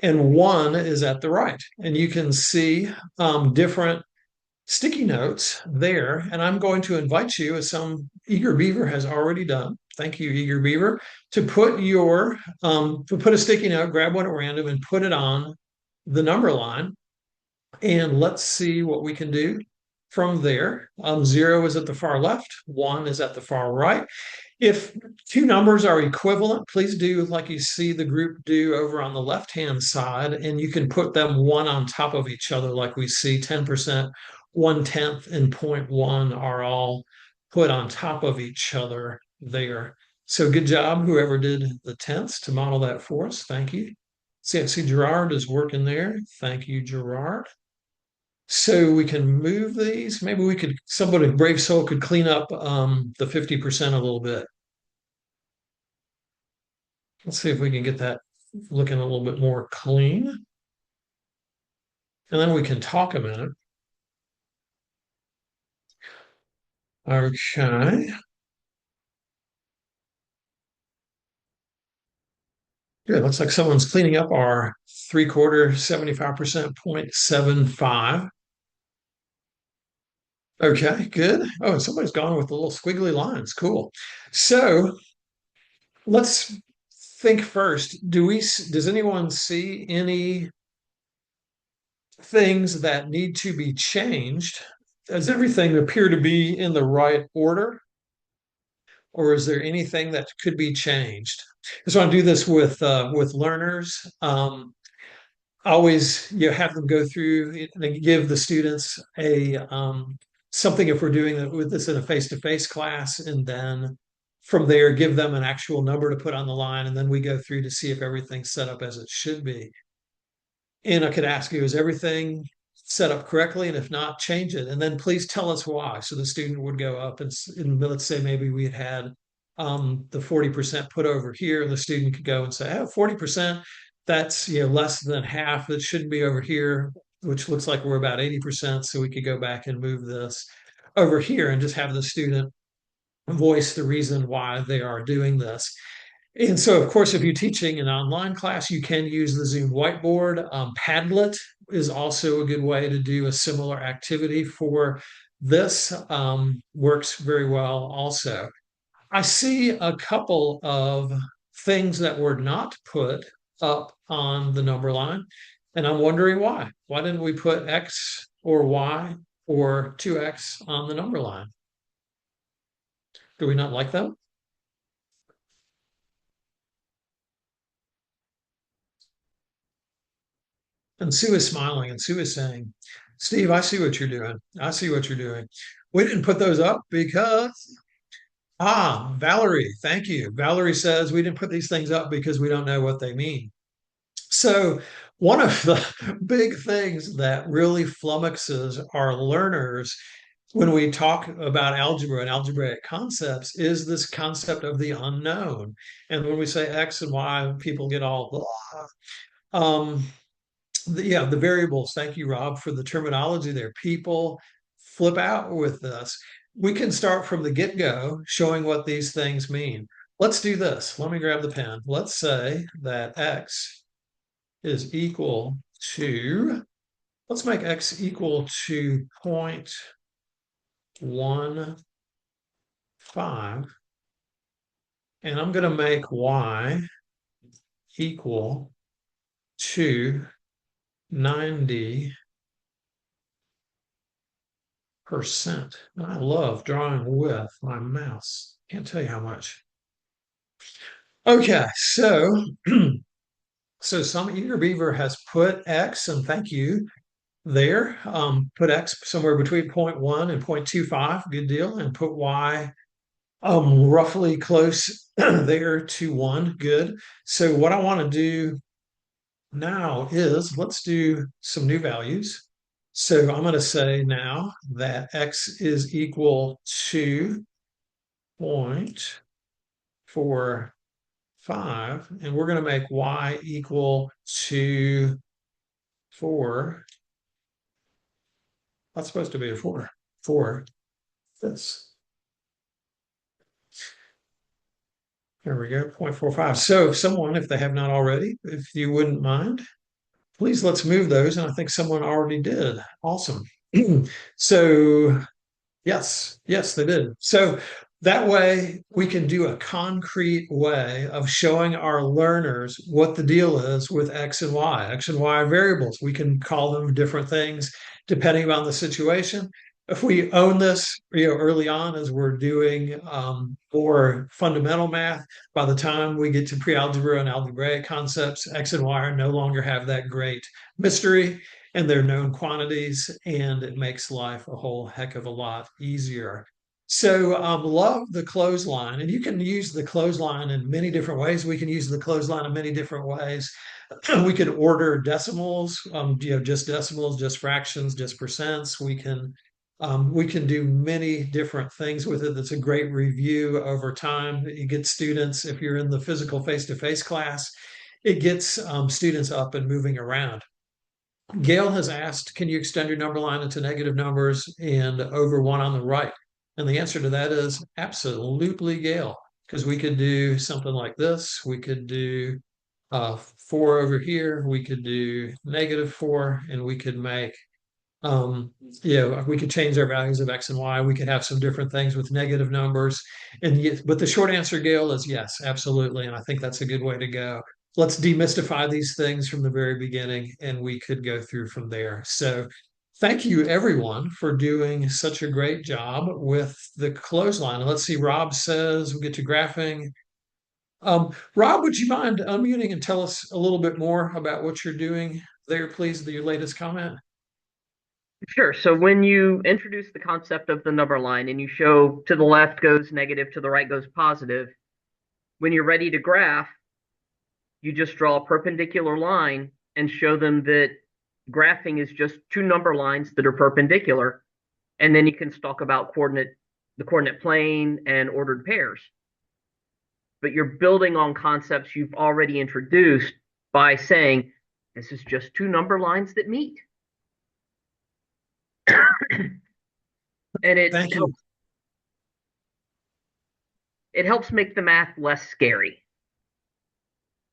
and 1 is at the right. And you can see different sticky notes there. And I'm going to invite you, as some eager beaver has already done, thank you, eager beaver, to put a sticky note, grab one at random and put it on the number line. And let's see what we can do from there. 0 is at the far left, 1 is at the far right. If two numbers are equivalent, please do like you see the group do over on the left-hand side, and you can put them one on top of each other like we see 10%, 1/10, and 0.1 are all put on top of each other there. So good job, whoever did the tenths to model that for us. Thank you. See, I see Gerard is working there. Thank you, Gerard. So we can move these. Maybe somebody brave soul could clean up the 50% a little bit. Let's see if we can get that looking a little bit more clean. And then we can talk a minute. Okay. Good. Looks like someone's cleaning up our 3/4, 75%, 0.75. Okay, good. Oh, somebody's gone with the little squiggly lines. Cool. So let's think first. Does anyone see any things that need to be changed? Does everything appear to be in the right order? Or is there anything that could be changed? So I do this with learners. Always have them go through and give the students a something if we're doing with this in a face-to-face class, and then from there give them an actual number to put on the line, and then we go through to see if everything's set up as it should be. And I could ask you, is everything set up correctly? And if not, change it. And then please tell us why. So the student would go up and let's say maybe we had the 40% put over here, and the student could go and say, oh, 40%, that's less than half. That shouldn't be over here, which looks like we're about 80%. So we could go back and move this over here and just have the student voice the reason why they are doing this. And so, of course, if you're teaching an online class, you can use the Zoom whiteboard. Padlet is also a good way to do a similar activity for this. Works very well also. I see a couple of things that were not put up on the number line, and I'm wondering why. Why didn't we put X or Y or 2X on the number line? Do we not like them? And Sue is smiling and Sue is saying, Steve, I see what you're doing. I see what you're doing. We didn't put those up because, Valerie, thank you. Valerie says we didn't put these things up because we don't know what they mean. So, one of the big things that really flummoxes our learners when we talk about algebra and algebraic concepts is this concept of the unknown. And when we say X and Y, people get all blah. The variables. Thank you, Rob, for the terminology there. People flip out with this. We can start from the get-go showing what these things mean. Let's do this. Let me grab the pen. Let's say that X is equal to, let's make X equal to 0.15. And I'm going to make Y equal to 90%. I love drawing with my mouse. Can't tell you how much. Okay, so so some eager beaver has put X, and thank you there. Put X somewhere between 0.1 and 0.25, good deal, and put Y roughly close there to 1, good. So what I want to do now is let's do some new values. So I'm going to say now that X is equal to 0.45, and we're going to make Y equal to 4. That's supposed to be a 4. 4 this. There we go, 0.45. So someone, if they have not already, if you wouldn't mind, please let's move those. And I think someone already did. Awesome. So yes, they did. So that way we can do a concrete way of showing our learners what the deal is with X and Y. X and Y are variables. We can call them different things depending on the situation. If we own this, early on as we're doing more fundamental math, by the time we get to pre-algebra and algebraic concepts, X and Y no longer have that great mystery, and they're known quantities, and it makes life a whole heck of a lot easier. So love the clothesline, and you can use the clothesline in many different ways. We can use the clothesline in many different ways. We can order decimals, just decimals, just fractions, just percents. We can do many different things with it. That's a great review over time. You get students, if you're in the physical face-to-face class, it gets students up and moving around. Gail has asked, can you extend your number line into negative numbers and over 1 on the right? And the answer to that is absolutely, Gail, because we could do something like this. We could do 4 over here. We could do -4, and we could make, we could change our values of X and Y. We could have some different things with negative numbers. But the short answer, Gail, is yes, absolutely. And I think that's a good way to go. Let's demystify these things from the very beginning, and we could go through from there. So thank you, everyone, for doing such a great job with the clothesline. And let's see, Rob says we get to graphing. Rob, would you mind unmuting and tell us a little bit more about what you're doing there, please, your latest comment? Sure. So when you introduce the concept of the number line and you show to the left goes negative, to the right goes positive, when you're ready to graph, you just draw a perpendicular line and show them that graphing is just 2 number lines that are perpendicular. And then you can talk about the coordinate plane and ordered pairs. But you're building on concepts you've already introduced by saying, this is just 2 number lines that meet. And it helps make the math less scary.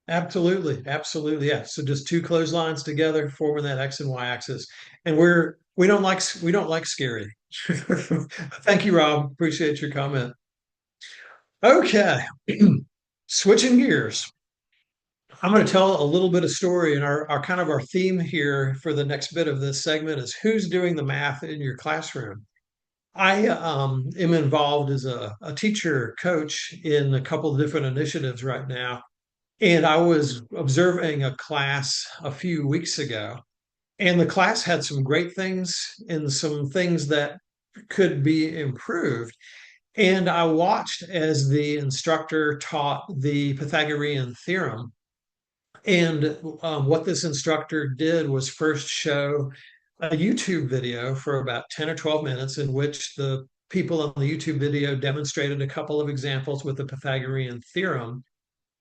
Absolutely, absolutely, yeah. So just two clotheslines together, forming that X and Y axis, and we don't like scary. Thank you, Rob. Appreciate your comment. Okay, switching gears. I'm going to tell a little bit of story, and our kind of our theme here for the next bit of this segment is who's doing the math in your classroom. I am involved as a teacher coach in a couple of different initiatives right now. And I was observing a class a few weeks ago, and the class had some great things and some things that could be improved. And I watched as the instructor taught the Pythagorean theorem. And what this instructor did was first show a YouTube video for about 10 or 12 minutes in which the people on the YouTube video demonstrated a couple of examples with the Pythagorean theorem.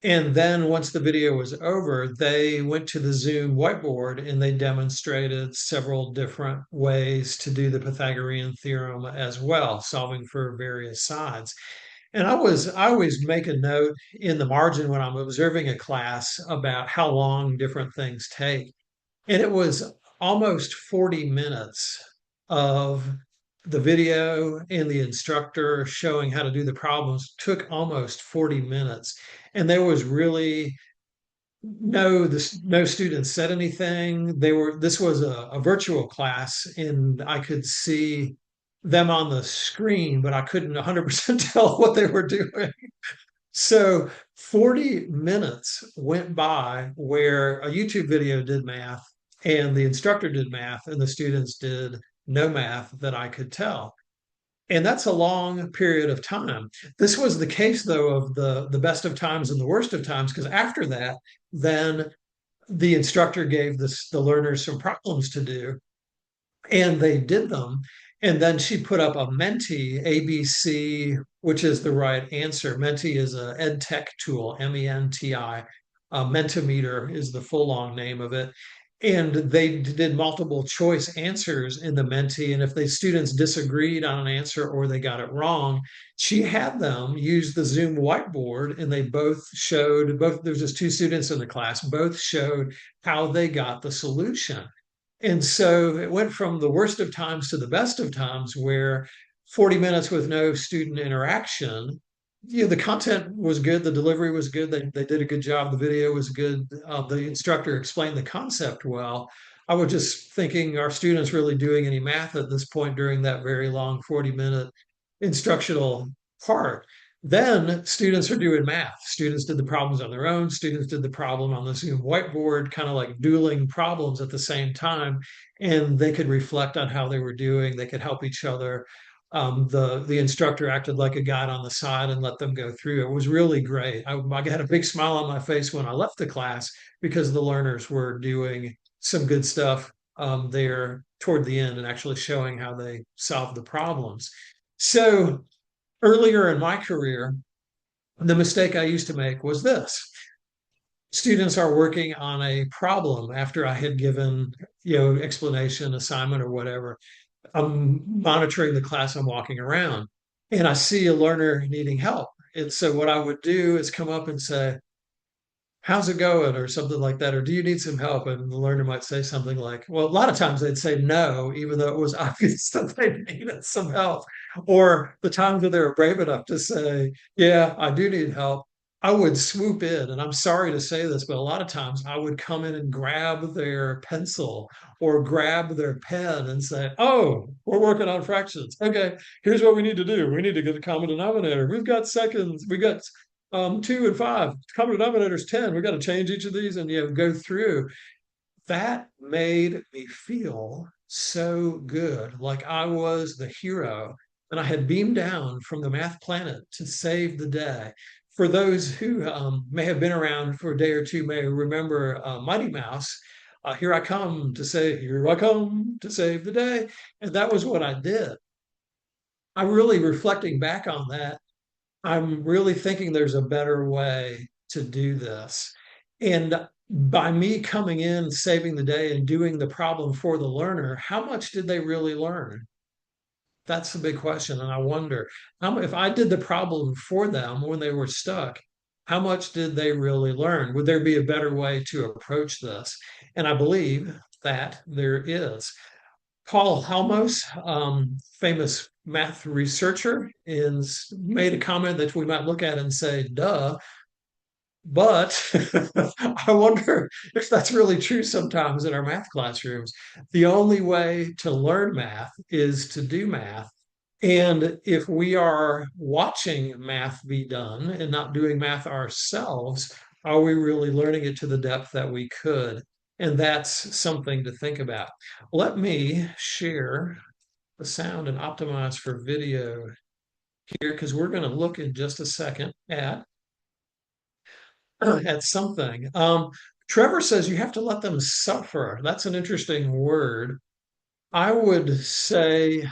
And then once the video was over, they went to the Zoom whiteboard and they demonstrated several different ways to do the Pythagorean theorem as well, solving for various sides. And I always make a note in the margin when I'm observing a class about how long different things take. And it was almost 40 minutes of the video and the instructor showing how to do the problems took almost 40 minutes. And there was really no students said anything. This was a virtual class and I could see them on the screen, but I couldn't 100% tell what they were doing. So 40 minutes went by where a YouTube video did math and the instructor did math and the students did no math that I could tell. And that's a long period of time. This was the case, though, of the best of times and the worst of times, because after that, then the instructor gave the learners some problems to do, and they did them. And then she put up a Menti ABC, which is the right answer. Menti is a ed tech tool, Menti. Mentimeter is the full long name of it. And they did multiple choice answers in the Menti. And if the students disagreed on an answer or they got it wrong, she had them use the Zoom whiteboard and they both showed, there's just two students in the class, both showed how they got the solution. And so it went from the worst of times to the best of times, where 40 minutes with no student interaction. The content was good, the delivery was good, they did a good job, the video was good, the instructor explained the concept well. I was just thinking, are students really doing any math at this point during that very long 40-minute instructional part? Then students are doing math. Students did the problems on their own. Students did the problem on the Zoom whiteboard, kind of like dueling problems at the same time. And they could reflect on how they were doing. They could help each other. The instructor acted like a guide on the side and let them go through. It was really great. I had a big smile on my face when I left the class because the learners were doing some good stuff there toward the end and actually showing how they solved the problems. So earlier in my career, the mistake I used to make was this. Students are working on a problem after I had given, explanation, assignment, or whatever. I'm monitoring the class, I'm walking around, and I see a learner needing help. And so what I would do is come up and say, how's it going, or something like that, or do you need some help? And the learner might say something like, well, a lot of times they'd say no, even though it was obvious that they needed some help. Or the times that they were brave enough to say, yeah, I do need help, I would swoop in. And I'm sorry to say this, but a lot of times I would come in and grab their pencil or grab their pen and say, oh, we're working on fractions, okay, here's what we need to do. We need to get a common denominator. We've got seconds, we got 2 and 5. Common denominator is 10. We got to change each of these and go through. That made me feel so good, like I was the hero and I had beamed down from the math planet to save the day. For those who may have been around for a day or two, may remember Mighty Mouse. Here I come to save the day. And that was what I did. I'm really reflecting back on that. I'm really thinking there's a better way to do this. And by me coming in, saving the day, and doing the problem for the learner, how much did they really learn? That's the big question. And I wonder if I did the problem for them when they were stuck, How much did they really learn? Would there be a better way to approach this? And I believe that there is. Paul Halmos, famous math researcher, made a comment that we might look at and say, duh. But I wonder if that's really true sometimes in our math classrooms. The only way to learn math is to do math. And if we are watching math be done and not doing math ourselves, are we really learning it to the depth that we could? And that's something to think about. Let me share the sound and optimize for video here, because we're going to look in just a second at something. Trevor says you have to let them suffer. That's an interesting word. I would say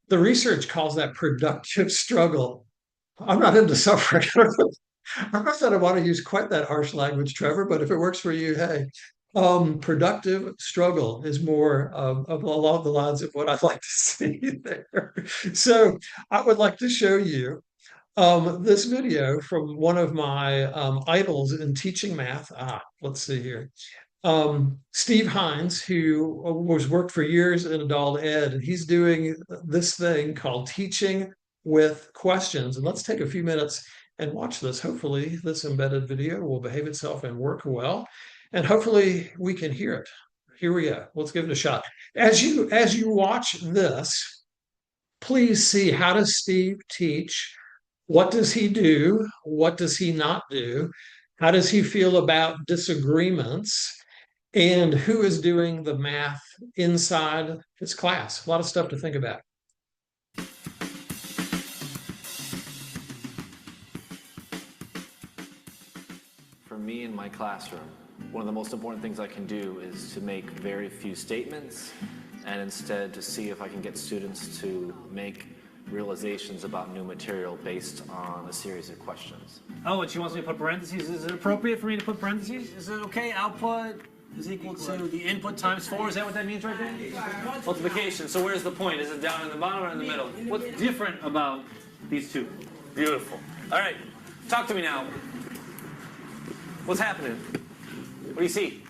the research calls that productive struggle. I'm not into suffering. I'm not that I want to use quite that harsh language, Trevor, but if it works for you, hey. Productive struggle is more of along the lines of what I'd like to see there. So I would like to show you this video from one of my idols in teaching math. Let's see here. Steve Hines, who was worked for years in adult ed, and he's doing this thing called teaching with questions. And let's take a few minutes and watch this. Hopefully this embedded video will behave itself and work well. And hopefully we can hear it. Here we go. Let's give it a shot. As you watch this, please see, how does Steve teach? What does he do? What does he not do? How does he feel about disagreements? And who is doing the math inside his class? A lot of stuff to think about. For me in my classroom, one of the most important things I can do is to make very few statements and instead to see if I can get students to make realizations about new material based on a series of questions. Oh, and she wants me to put parentheses. Is it appropriate for me to put parentheses? Is it okay? Output is equal to the input times 4. Is that what that means right there? Multiplication. So where's the point? Is it down in the bottom or in the middle? What's different about these two? Beautiful. All right. Talk to me now. What's happening? What do you see?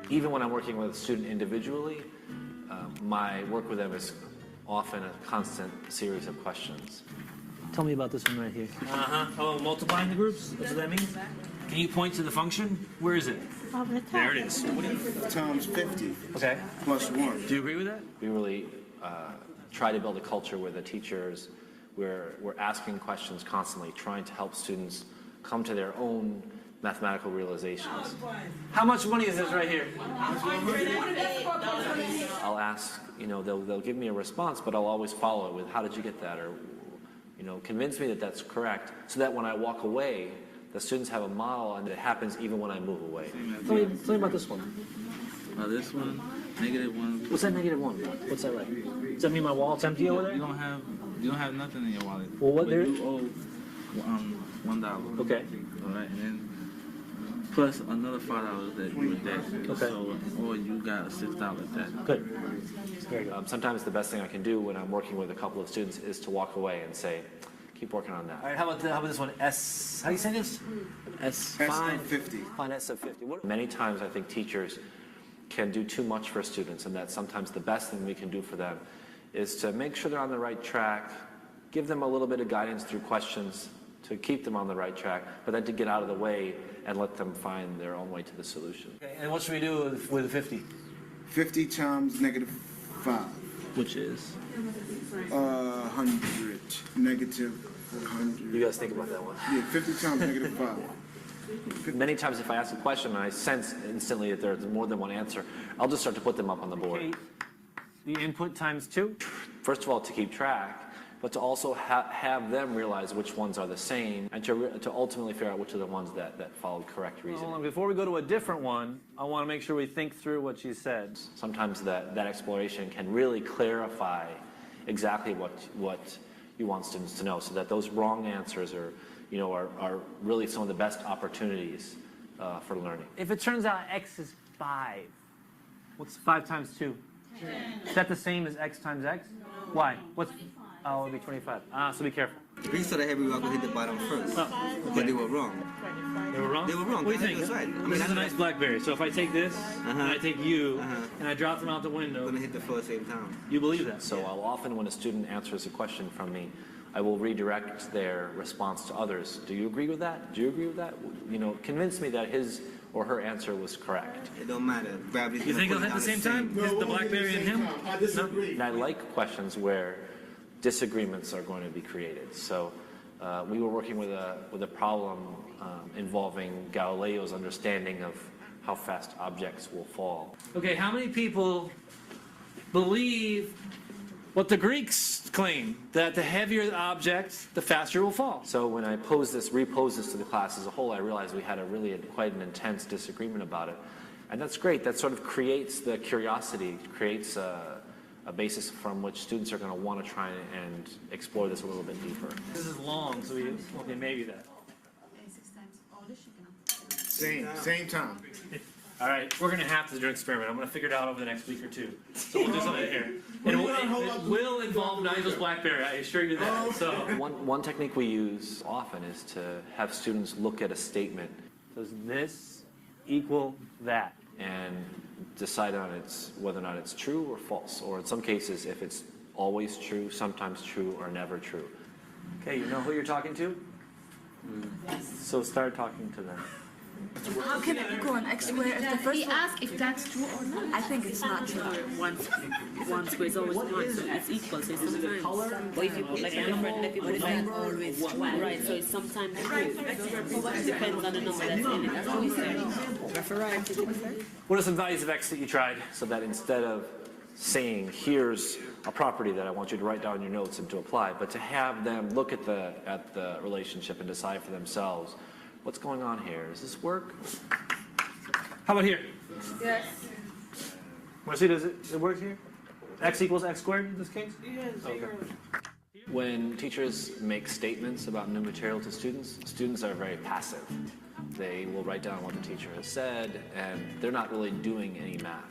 Even when I'm working with a student individually, my work with them is often a constant series of questions. Tell me about this one right here. Oh, multiplying the groups? That's what that means? Can you point to the function? Where is it? There it is. Times 50. Okay. Plus 1. Do you agree with that? We really try to build a culture where the teachers, we're asking questions constantly, trying to help students come to their own mathematical realizations. How much money is this right here? I'll ask, they'll give me a response, but I'll always follow it with, how did you get that? Or, convince me that that's correct, so that when I walk away, the students have a model and it happens even when I move away. Tell me about this one. This one, -1. What's that -1? What's that like? Does that mean my wallet's empty over there? You don't have nothing in your wallet. Well, what there? You owe $1. Okay. All right, and then plus another $5 that you in debt. Okay. So, or you got a $6 debt. Good. Very good. Sometimes the best thing I can do when I'm working with a couple of students is to walk away and say, keep working on that. All right, how about this one? S, how do you say this? S of 50. Find S of 50. Many times I think teachers can do too much for students, and that sometimes the best thing we can do for them is to make sure they're on the right track, give them a little bit of guidance through questions to keep them on the right track, but then to get out of the way and let them find their own way to the solution. Okay, and what should we do with 50? 50 times -5. Which is? 100. -100. You guys think about that one. Yeah, 50 times -5. Many times if I ask a question and I sense instantly that there's more than one answer, I'll just start to put them up on the board. Okay. The input times 2? First of all, to keep track, but to also have them realize which ones are the same, and to ultimately figure out which are the ones that followed correct reasoning. Hold on, before we go to a different one, I want to make sure we think through what she said. Sometimes that exploration can really clarify exactly what you want students to know, so that those wrong answers are really some of the best opportunities for learning. If it turns out x is 5, what's 5 times 2? 10. Is that the same as x times x? Why? Oh, it'll be 25. So be careful. If you saw the heavy rock, we hit the bottom first. Oh, okay. But they were wrong. They were wrong? They were wrong. What do you think? Was right. This is a nice BlackBerry. So if I take this, and I take you, and I drop them out the window, We're going to hit the floor at the same time. You believe that? So I'll often, when a student answers a question from me, I will redirect their response to others. Do you agree with that? Do you agree with that? You know, convince me that his or her answer was correct. It don't matter. Gravity's You think gonna it'll pull hit it the down same time? The BlackBerry and him? I disagree. And I like questions where disagreements are going to be created. So we were working with a problem involving Galileo's understanding of how fast objects will fall. Okay, how many people believe what the Greeks claim, that the heavier the object, the faster it will fall? So when I repose this to the class as a whole, I realized we had quite an intense disagreement about it. And that's great. That sort of creates the curiosity, creates a basis from which students are going to want to try and explore this a little bit deeper. This is long, so okay, maybe that. Same time. All right, we're going to have to do an experiment. I'm going to figure it out over the next week or two. So we'll do something here. And it will involve Nigel's BlackBerry, I assure you that. So One technique we use often is to have students look at a statement. does this equal that? And decide on whether or not it's true or false, or in some cases, if it's always true, sometimes true, or never true. Okay, you know who you're talking to? So start talking to them. How can it equal an x squared if the first He asked if that's true or not. I think it's not true. One square is always one, so it's equal. So it's sometimes. But if you put like a number, if you put it like always true, right? So it's sometimes true. It depends on the number that's in it. That's what we say. Reference. What are some values of x that you tried, so that instead of saying, here's a property that I want you to write down in your notes and to apply, but to have them look at the relationship and decide for themselves, what's going on here? Does this work? How about here? Yes. Want to see, does it work here? X equals x squared in this case? Yes. Okay. When teachers make statements about new material to students, students are very passive. They will write down what the teacher has said, and they're not really doing any math.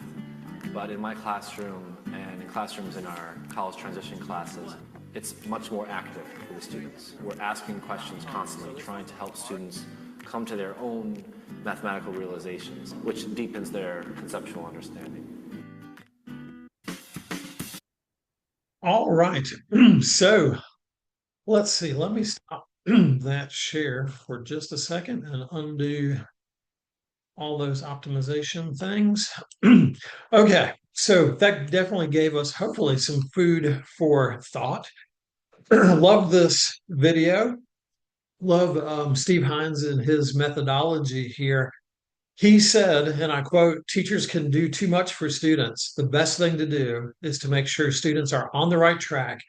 But in my classroom and in classrooms in our college transition classes, it's much more active for the students. We're asking questions constantly, trying to help students come to their own mathematical realizations, which deepens their conceptual understanding. All right. So let's see. Let me stop that share for just a second and undo all those optimization things. Okay. So that definitely gave us hopefully some food for thought. Love this video. Love Steve Hines and his methodology here. He said, and I quote, teachers can do too much for students. The best thing to do is to make sure students are on the right track,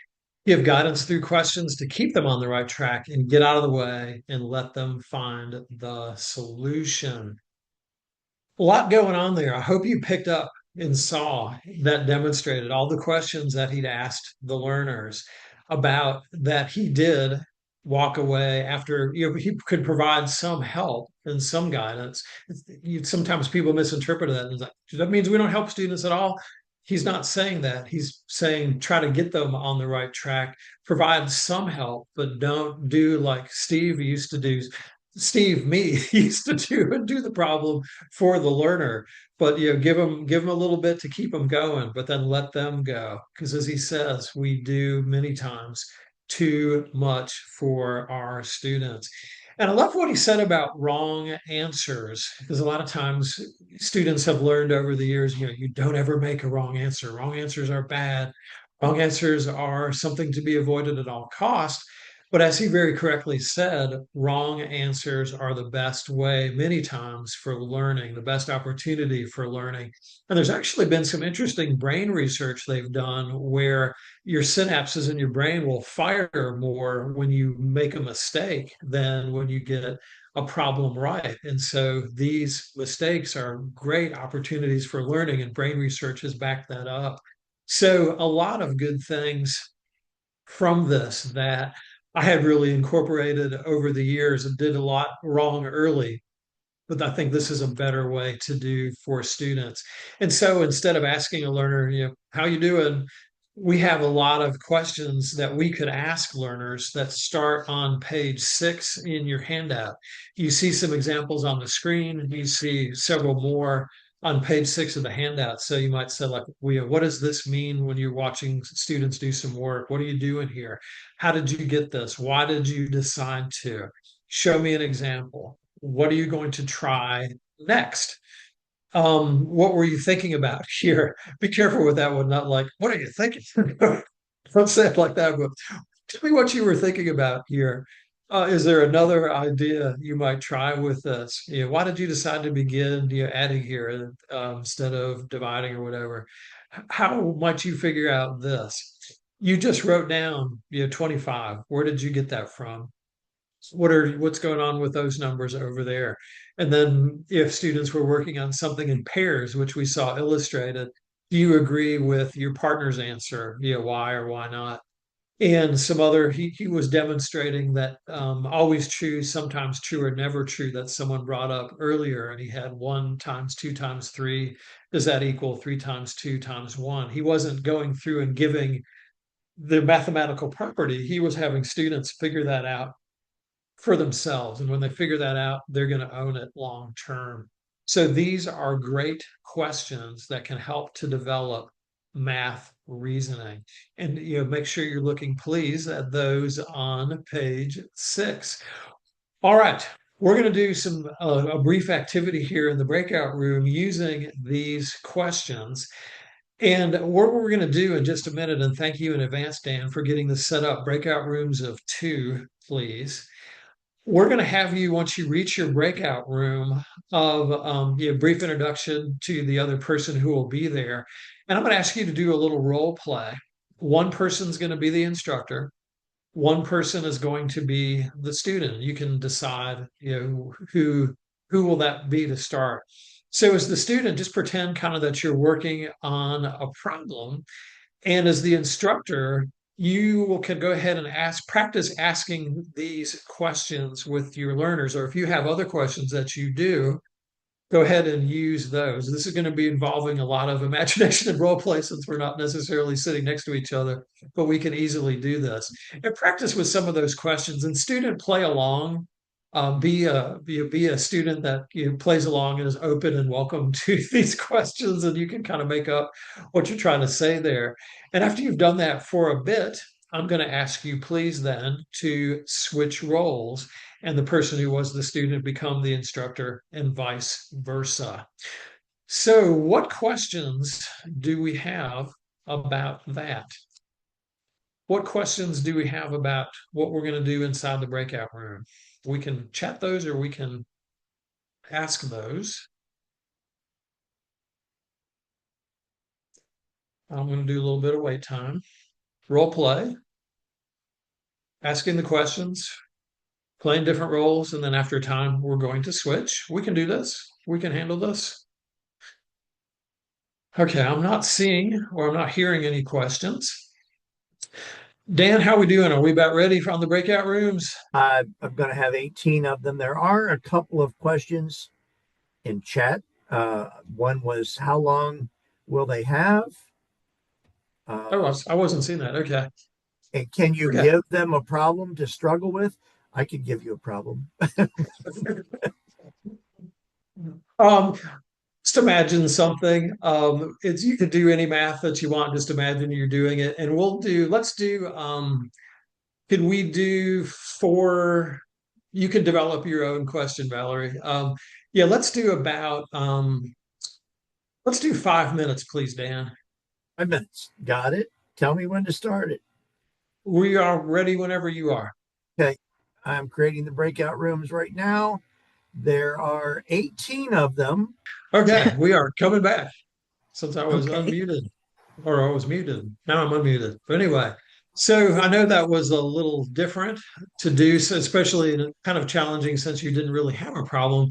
give guidance through questions to keep them on the right track, and get out of the way and let them find the solution. A lot going on there. I hope you picked up and saw that demonstrated all the questions that he'd asked the learners about that he did walk away after he could provide some help and some guidance. Sometimes people misinterpret that and like, that means we don't help students at all. He's not saying that. He's saying try to get them on the right track, provide some help, but don't do like Steve used to do. Steve, me, used to do the problem for the learner, but give them a little bit to keep them going, but then let them go. Because as he says, we do many times too much for our students. And I love what he said about wrong answers, because a lot of times students have learned over the years, you don't ever make a wrong answer. Wrong answers are bad. Wrong answers are something to be avoided at all costs. But as he very correctly said, wrong answers are the best way many times for learning, the best opportunity for learning. And there's actually been some interesting brain research they've done where your synapses in your brain will fire more when you make a mistake than when you get a problem right. And so these mistakes are great opportunities for learning, and brain research has backed that up. So a lot of good things from this that I had really incorporated over the years and did a lot wrong early, but I think this is a better way to do for students. And so instead of asking a learner, how you doing? we have a lot of questions that we could ask learners that start on page 6 in your handout. You see some examples on the screen. You see several more on page 6 of the handout. So you might say, like, what does this mean when you're watching students do some work? What are you doing here? How did you get this? Why did you decide to? Show me an example. What are you going to try next? What were you thinking about here? Be careful with that one, not like, what are you thinking? Don't say it like that, but tell me what you were thinking about here. Is there another idea you might try with this? Why did you decide to begin, adding here instead of dividing or whatever? How might you figure out this? You just wrote down, 25. Where did you get that from? What's going on with those numbers over there? And then if students were working on something in pairs, which we saw illustrated, do you agree with your partner's answer? Why or why not? And some other, he was demonstrating that always true, sometimes true, or never true, that someone brought up earlier. And he had 1 times 2 times 3. Does that equal 3 times 2 times 1? He wasn't going through and giving the mathematical property. He was having students figure that out for themselves. And when they figure that out, they're going to own it long term. So these are great questions that can help to develop math reasoning. And make sure you're looking, please, at those on page 6. All right. We're going to do some a brief activity here in the breakout room using these questions. And what we're going to do in just a minute, and thank you in advance, Dan, for getting this set up, breakout rooms of 2, please. We're going to have you, once you reach your breakout room, of a brief introduction to the other person who will be there. And I'm going to ask you to do a little role play. One person's going to be the instructor. One person is going to be the student. You can decide, who will that be to start. So as the student, just pretend kind of that you're working on a problem. And as the instructor, you can go ahead and practice asking these questions with your learners, or if you have other questions that you do, go ahead and use those. This is going to be involving a lot of imagination and role play, since we're not necessarily sitting next to each other, but we can easily do this. And practice with some of those questions, and student play along. Be a student that plays along and is open and welcome to these questions, and you can kind of make up what you're trying to say there. And after you've done that for a bit, I'm going to ask you, please, then to switch roles, and the person who was the student become the instructor, and vice versa. So, what questions do we have about that? What questions do we have about what we're going to do inside the breakout room? We can chat those, or we can ask those. I'm going to do a little bit of wait time. Role play, asking the questions, playing different roles, and then after time, we're going to switch. We can do this. We can handle this. Okay, I'm not seeing or I'm not hearing any questions. Dan, how are we doing? Are we about ready from the breakout rooms? I'm going to have 18 of them. There are a couple of questions in chat. One was, how long will they have? I wasn't seeing that. Okay. And can you give them a problem to struggle with? I could give you a problem. Just imagine something. You could do any math that you want. Just imagine you're doing it, and let's do. Could we do 4? You can develop your own question, Valerie. Yeah, let's do 5 minutes, please, Dan. 5 minutes. Got it. Tell me when to start it. We are ready whenever you are. Okay. I'm creating the breakout rooms right now. There are 18 of them. Okay, we are coming back since I was unmuted, or I was muted. Now I'm unmuted. But anyway, so I know that was a little different to do, so especially kind of challenging since you didn't really have a problem.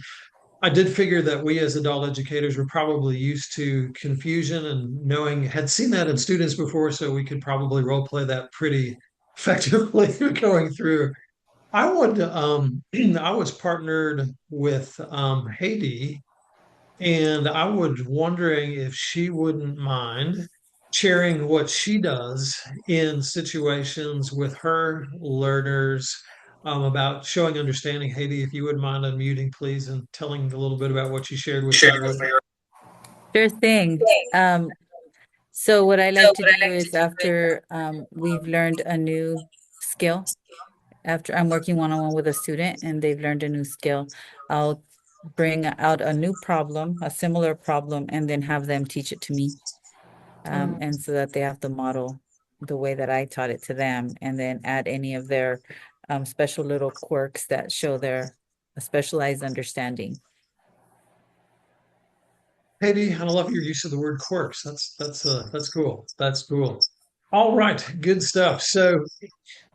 I did figure that we as adult educators were probably used to confusion and had seen that in students before, so we could probably role play that pretty effectively going through. I was partnered with Haiti, and I was wondering if she wouldn't mind sharing what she does in situations with her learners, about showing understanding. Haiti, if you wouldn't mind unmuting, please, and telling a little bit about what you shared with me earlier. Sure thing. So what I like to do is after we've learned a new skill, after I'm working one-on-one with a student and they've learned a new skill, I'll bring out a new problem, a similar problem, and then have them teach it to me. And so that they have to model the way that I taught it to them, and then add any of their special little quirks that show their specialized understanding. Haiti, I love your use of the word quirks. That's cool. That's cool. All right, good stuff. So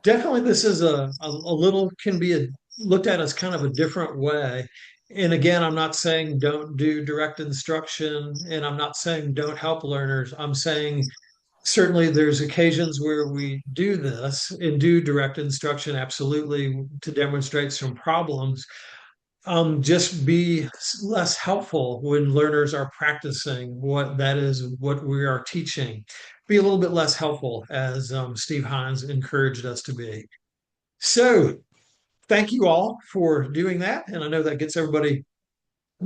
definitely this is a little can be looked at as kind of a different way. And again, I'm not saying don't do direct instruction, and I'm not saying don't help learners. I'm saying certainly there's occasions where we do this and do direct instruction, absolutely, to demonstrate some problems. Just be less helpful when learners are practicing what that is, what we are teaching. Be a little bit less helpful, as Steve Hines encouraged us to be. So, thank you all for doing that. And I know that gets everybody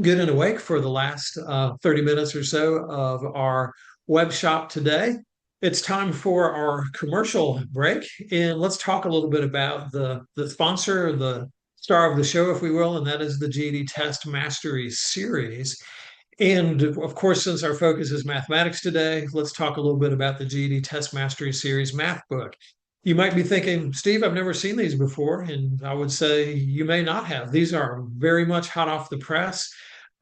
good and awake for the last 30 minutes or so of our web shop today. It's time for our commercial break, and let's talk a little bit about the sponsor, the star of the show, if we will, and that is the GED Test Mastery Series. And of course, since our focus is mathematics today, let's talk a little bit about the GED Test Mastery Series math book. You might be thinking, Steve, I've never seen these before. And I would say you may not have. These are very much hot off the press.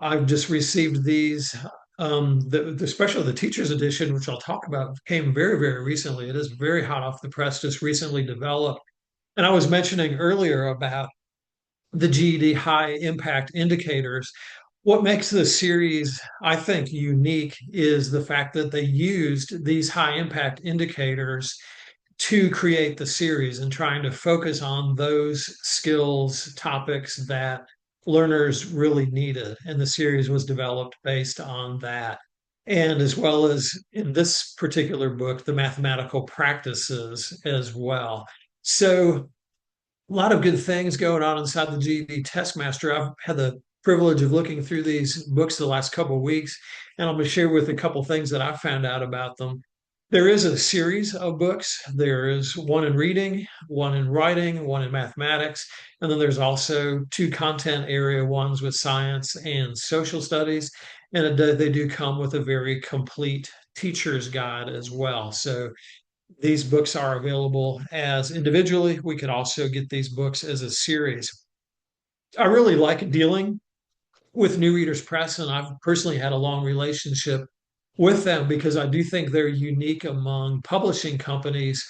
I've just received these. Especially the teacher's edition, which I'll talk about, came very, very recently. It is very hot off the press, just recently developed. And I was mentioning earlier about the GED High Impact Indicators. What makes this series, I think, unique is the fact that they used these high impact indicators to create the series and trying to focus on those skills topics that learners really needed. And the series was developed based on that. And as well as in this particular book, the mathematical practices as well. So a lot of good things going on inside the GED Test Master. I've had the privilege of looking through these books the last couple of weeks, and I'm going to share with a couple of things that I found out about them. There is a series of books. There is one in reading, one in writing, one in mathematics, and then there's also two content area ones with science and social studies. And they do come with a very complete teacher's guide as well. So these books are available as individually. We could also get these books as a series. I really like dealing with New Readers Press, and I've personally had a long relationship with them because I do think they're unique among publishing companies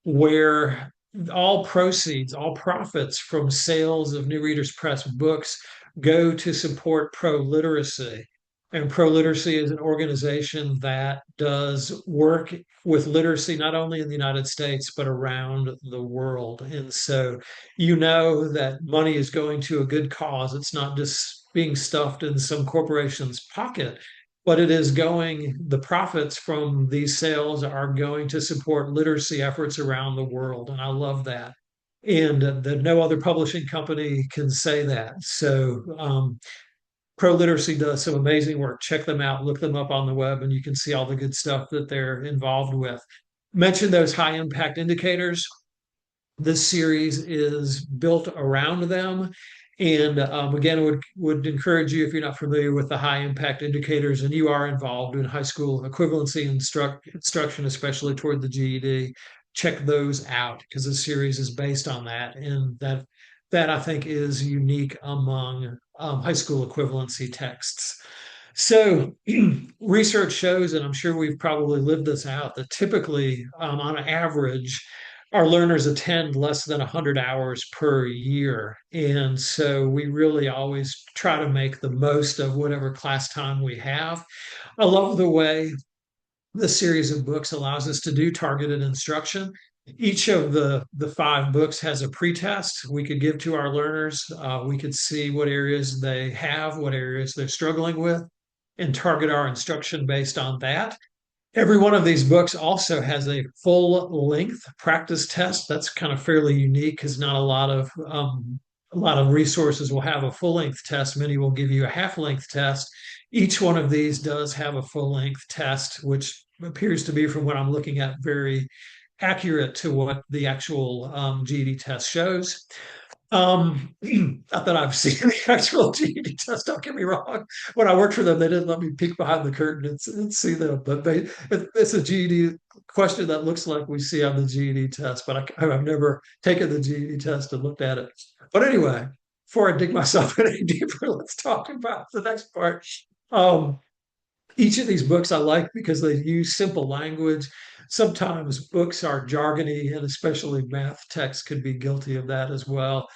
where all proceeds, all profits from sales of New Readers Press books go to support pro literacy. And Pro Literacy is an organization that does work with literacy not only in the United States, but around the world. And so you know that money is going to a good cause. It's not just being stuffed in some corporation's pocket, but it is going, the profits from these sales are going to support literacy efforts around the world. And I love that. And that no other publishing company can say that. So, Pro Literacy does some amazing work. Check them out, look them up on the web, and you can see all the good stuff that they're involved with. Mention those high impact indicators. This series is built around them. And again, would encourage you, if you're not familiar with the high impact indicators and you are involved in high school equivalency instruction, especially toward the GED, check those out because the series is based on that. And that I think is unique among high school equivalency texts. So research shows, and I'm sure we've probably lived this out, that typically on average, our learners attend less than 100 hours per year. And so we really always try to make the most of whatever class time we have. I love the way the series of books allows us to do targeted instruction. Each of the five books has a pretest we could give to our learners. We could see what areas they have, what areas they're struggling with, and target our instruction based on that. Every one of these books also has a full length practice test. That's kind of fairly unique because not a lot of resources will have a full length test. Many will give you a half length test. Each one of these does have a full length test, which appears to be, from what I'm looking at, very accurate to what the actual GED test shows. Not that I've seen the actual GED test, don't get me wrong. When I worked for them, they didn't let me peek behind the curtain and see them. But it's a GED question that looks like we see on the GED test, but I've never taken the GED test and looked at it. But anyway, before I dig myself any deeper, let's talk about the next part. Um, each of these books I like because they use simple language. Sometimes books are jargony, and especially math texts could be guilty of that as well.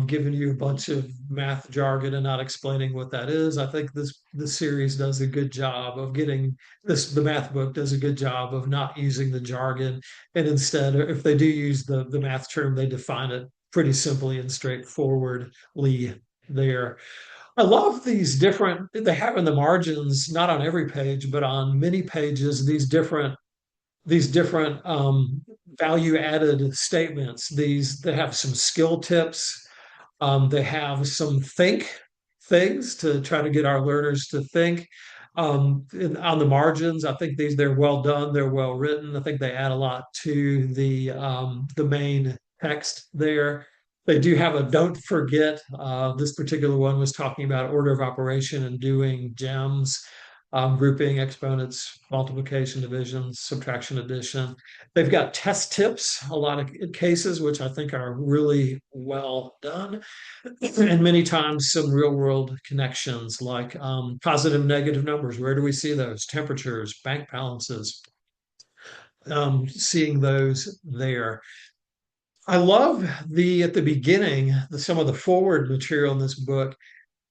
Giving you a bunch of math jargon and not explaining what that is. I think this series does a good job of getting this. The math book does a good job of not using the jargon, and instead, if they do use the math term, they define it pretty simply and straightforwardly there. I love these different, they have in the margins, not on every page, but on many pages, these different value added statements. They have some skill tips. They have some think things to try to get our learners to think. On the margins, I think they're well done, they're well written. I think they add a lot to the main text there. They do have a don't forget. This particular one was talking about order of operation and doing gems, grouping, exponents, multiplication, division, subtraction, addition. They've got test tips, a lot of cases, which I think are really well done. And many times some real world connections like positive, negative numbers. Where do we see those? Temperatures, bank balances, seeing those there. I love at the beginning, some of the forward material in this book.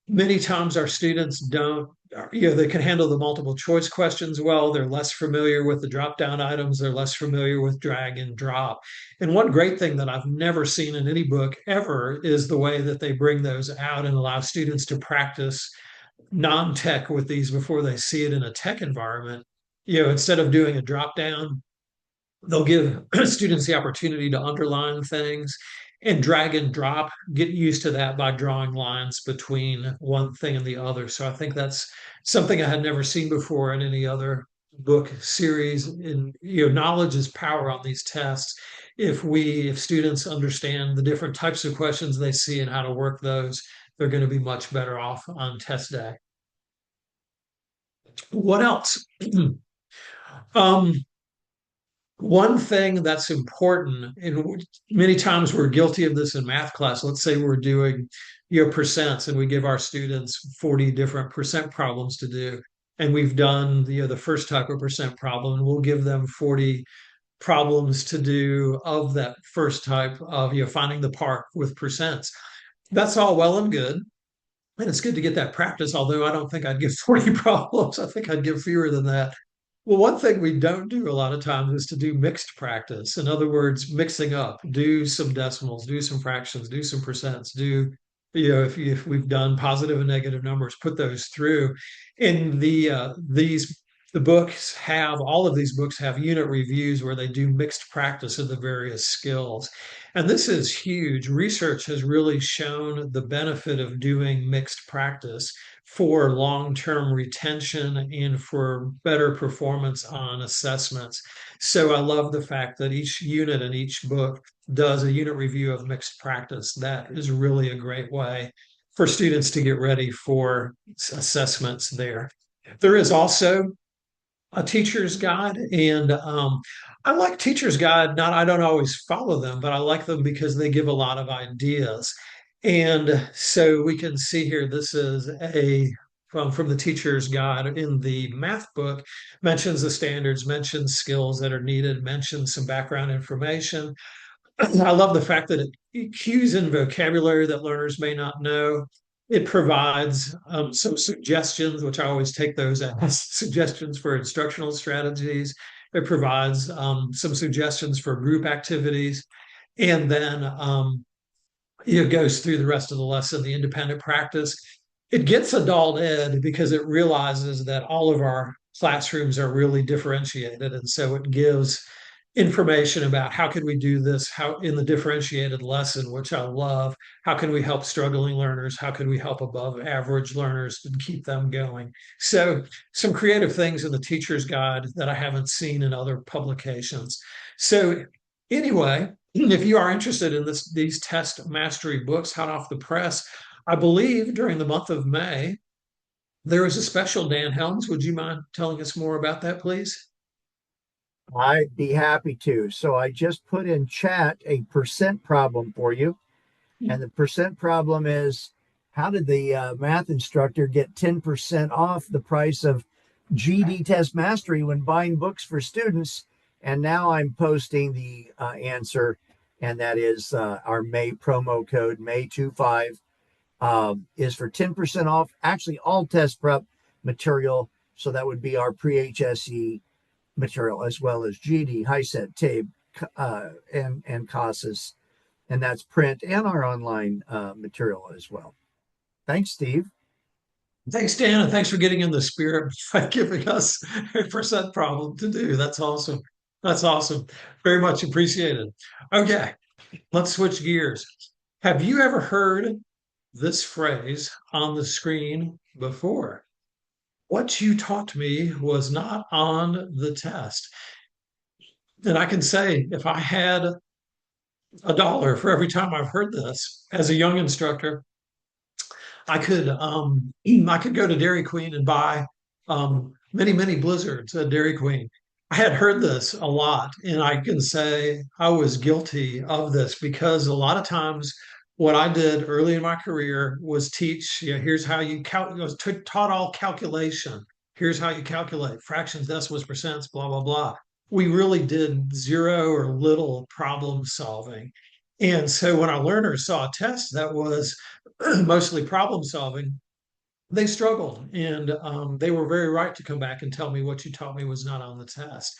Many times our students don't, they can handle the multiple choice questions well. They're less familiar with the drop down items. They're less familiar with drag and drop. And one great thing that I've never seen in any book ever is the way that they bring those out and allow students to practice non-tech with these before they see it in a tech environment. Instead of doing a drop down, they'll give students the opportunity to underline things and drag and drop, get used to that by drawing lines between one thing and the other. So I think that's something I had never seen before in any other book series. And knowledge is power on these tests. If students understand the different types of questions they see and how to work those, they're going to be much better off on test day. What else? One thing that's important, and many times we're guilty of this in math class. Let's say we're doing percents and we give our students 40 different percent problems to do. And we've done the first type of percent problem, and we'll give them 40 problems to do of that first type of finding the part with percents. That's all well and good. And it's good to get that practice, although I don't think I'd give 40 problems. I think I'd give fewer than that. Well, one thing we don't do a lot of times is to do mixed practice. In other words, mixing up, do some decimals, do some fractions, do some percents, if we've done positive and negative numbers, put those through. In all of these books have unit reviews where they do mixed practice of the various skills. And this is huge. Research has really shown the benefit of doing mixed practice for long-term retention and for better performance on assessments. So I love the fact that each unit in each book does a unit review of mixed practice. That is really a great way for students to get ready for assessments there. There is also a teacher's guide, and I like teacher's guide. I don't always follow them, but I like them because they give a lot of ideas. And so we can see here, this is from the teacher's guide in the math book, mentions the standards, mentions skills that are needed, mentions some background information. I love the fact that it cues in vocabulary that learners may not know. It provides some suggestions, which I always take those as suggestions for instructional strategies. It provides some suggestions for group activities. And then it goes through the rest of the lesson, the independent practice. It gets adult ed because it realizes that all of our classrooms are really differentiated. And so it gives information about how can we do this, how in the differentiated lesson, which I love, how can we help struggling learners, how can we help above average learners and keep them going. So some creative things in the teacher's guide that I haven't seen in other publications. So anyway, if you are interested in these test mastery books hot off the press, I believe during the month of May, there is a special. Dan Helms, would you mind telling us more about that, please? I'd be happy to. So I just put in chat a percent problem for you. And the percent problem is, how did the math instructor get 10% off the price of GED Test Mastery when buying books for students? And now I'm posting the answer, and that is our May promo code, May25, is for 10% off, actually all test prep material. So that would be our pre-HSE material, as well as GED, HiSET, TABE, and CASAS, and that's print and our online material as well. Thanks, Steve. Thanks, Dan, and thanks for getting in the spirit by giving us a percent problem to do. That's awesome. That's awesome. Very much appreciated. Okay, let's switch gears. Have you ever heard this phrase on the screen before? What you taught me was not on the test. And I can say, if I had $1 for every time I've heard this as a young instructor, I could go to Dairy Queen and buy many blizzards at Dairy Queen. I had heard this a lot, and I can say I was guilty of this because a lot of times what I did early in my career was teach, here's how you taught all calculation. Here's how you calculate fractions, decimals, percents, blah, blah, blah. We really did zero or little problem solving. And so when our learners saw a test that was mostly problem solving, they struggled. And they were very right to come back and tell me what you taught me was not on the test.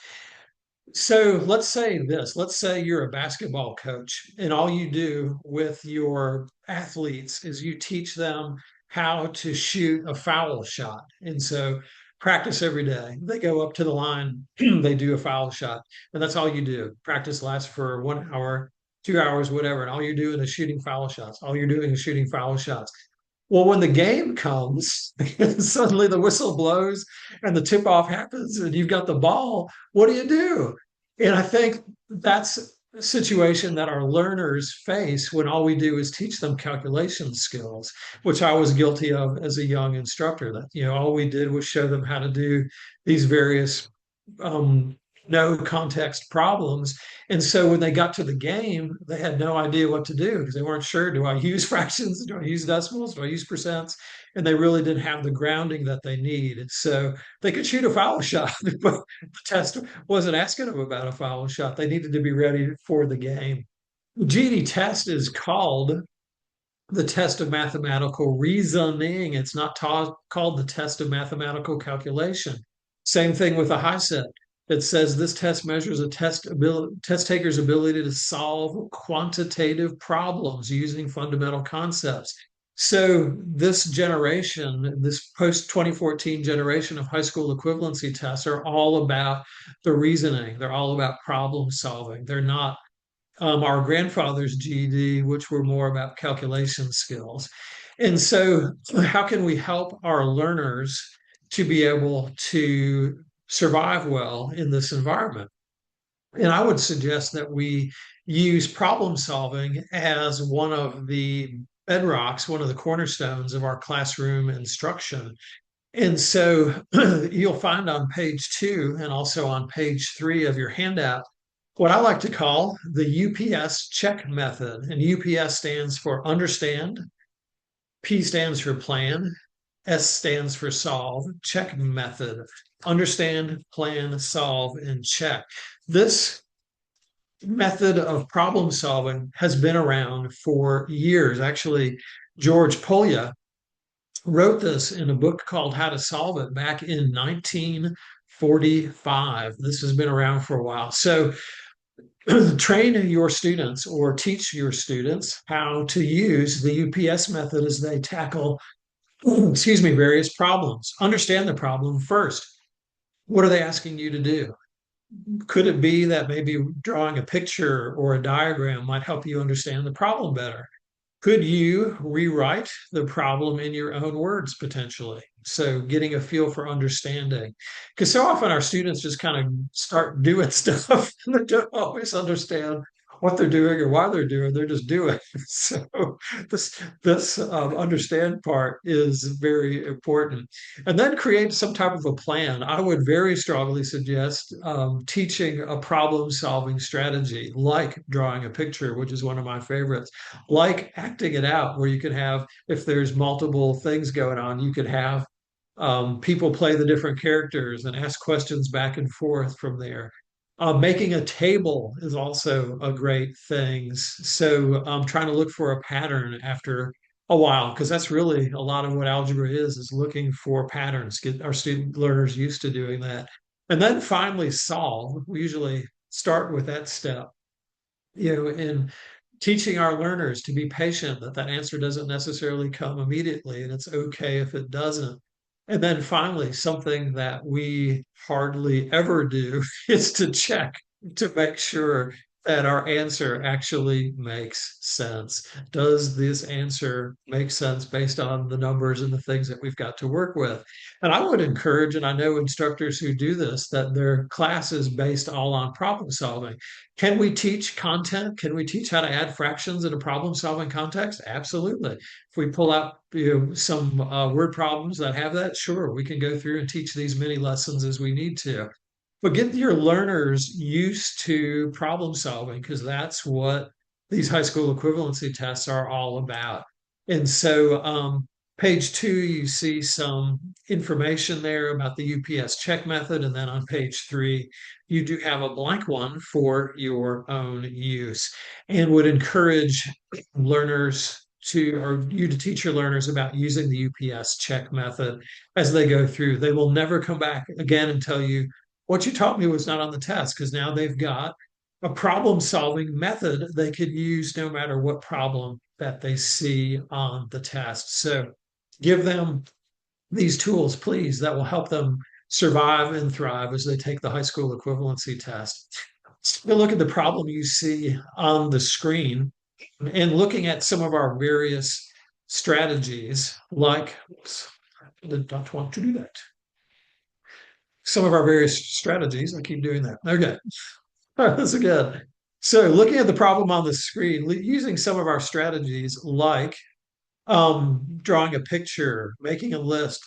So let's say this, let's say you're a basketball coach and all you do with your athletes is you teach them how to shoot a foul shot. And so practice every day. They go up to the line, they do a foul shot, and that's all you do. Practice lasts for 1 hour, 2 hours, whatever. And all you're doing is shooting foul shots. All you're doing is shooting foul shots. Well, when the game comes, suddenly the whistle blows and the tip off happens and you've got the ball. What do you do? And I think that's a situation that our learners face when all we do is teach them calculation skills, which I was guilty of as a young instructor. That, all we did was show them how to do these various no context problems. And so when they got to the game, they had no idea what to do because they weren't sure, do I use fractions? Do I use decimals? Do I use percents? And they really didn't have the grounding that they need. And so they could shoot a foul shot, but the test wasn't asking them about a foul shot. They needed to be ready for the game. The GED test is called the test of mathematical reasoning. It's not called the test of mathematical calculation. Same thing with a HiSET. It says this test measures a test taker's ability to solve quantitative problems using fundamental concepts. So this generation, this post-2014 generation of high school equivalency tests are all about the reasoning. They're all about problem solving. They're not our grandfather's GED, which were more about calculation skills. And so how can we help our learners to be able to survive well in this environment? And I would suggest that we use problem solving as one of the bedrocks, one of the cornerstones of our classroom instruction. And so you'll find on page 2 and also on page 3 of your handout what I like to call the UPS check method. And UPS stands for understand, P stands for plan, S stands for solve, check method. Understand, plan, solve, and check. This method of problem solving has been around for years. Actually, George Polya wrote this in a book called How to Solve It back in 1945. This has been around for a while. So train your students or teach your students how to use the UPS method as they tackle various problems. Understand the problem first. What are they asking you to do? Could it be that maybe drawing a picture or a diagram might help you understand the problem better? Could you rewrite the problem in your own words potentially? So getting a feel for understanding. Because so often our students just kind of start doing stuff and they don't always understand what they're doing or why they're doing. They're just doing. So this understand part is very important. And then create some type of a plan. I would very strongly suggest teaching a problem solving strategy like drawing a picture, which is one of my favorites, like acting it out, where you could have, if there's multiple things going on, you could have people play the different characters and ask questions back and forth from there. Making a table is also a great thing. So trying to look for a pattern after a while, because that's really a lot of what algebra is looking for patterns, get our student learners used to doing that. And then finally solve. We usually start with that step, in teaching our learners to be patient, that that answer doesn't necessarily come immediately, and it's okay if it doesn't. And then finally, something that we hardly ever do is to check to make sure that our answer actually makes sense. Does this answer make sense based on the numbers and the things that we've got to work with? And I would encourage, and I know instructors who do this, that their class is based all on problem solving. Can we teach content? Can we teach how to add fractions in a problem-solving context? Absolutely. If we pull out some word problems that have that, sure, we can go through and teach these many lessons as we need to. But get your learners used to problem solving, because that's what these high school equivalency tests are all about. And so page 2, you see some information there about the UPS check method. And then on page 3, you do have a blank one for your own use, and would encourage learners to, or you to teach your learners about using the UPS check method as they go through. They will never come back again and tell you what you taught me was not on the test, because now they've got a problem solving method they could use no matter what problem that they see on the test. So give them these tools, please, that will help them survive and thrive as they take the high school equivalency test. So look at the problem you see on the screen and looking at some of our various strategies, like, oops, I did not want to do that. Some of our various strategies, I keep doing that. Okay, that's good. So looking at the problem on the screen, using some of our strategies like drawing a picture, making a list,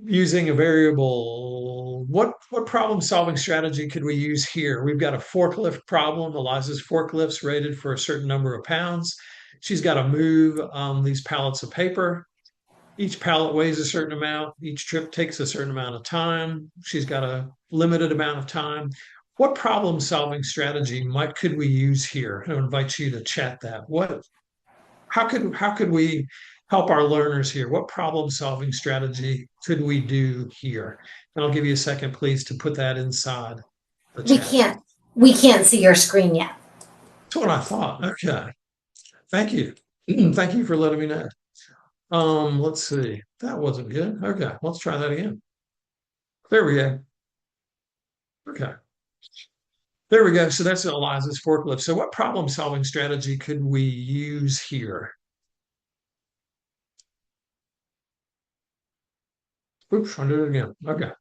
using a variable. What problem solving strategy could we use here? We've got a forklift problem. Eliza's forklift's rated for a certain number of pounds. She's got to move these pallets of paper. Each pallet weighs a certain amount. Each trip takes a certain amount of time. She's got a limited amount of time. What problem solving strategy could we use here? I invite you to chat that. How could we help our learners here? What problem solving strategy could we do here? And I'll give you a second, please, to put that inside the chat. We can't see your screen yet. That's what I thought. Okay. Thank you. Thank you for letting me know. Let's see. That wasn't good. Okay, let's try that again. There we go. Okay. There we go. So that's Eliza's forklift. So what problem solving strategy could we use here? Oops, I'll do it again. Okay.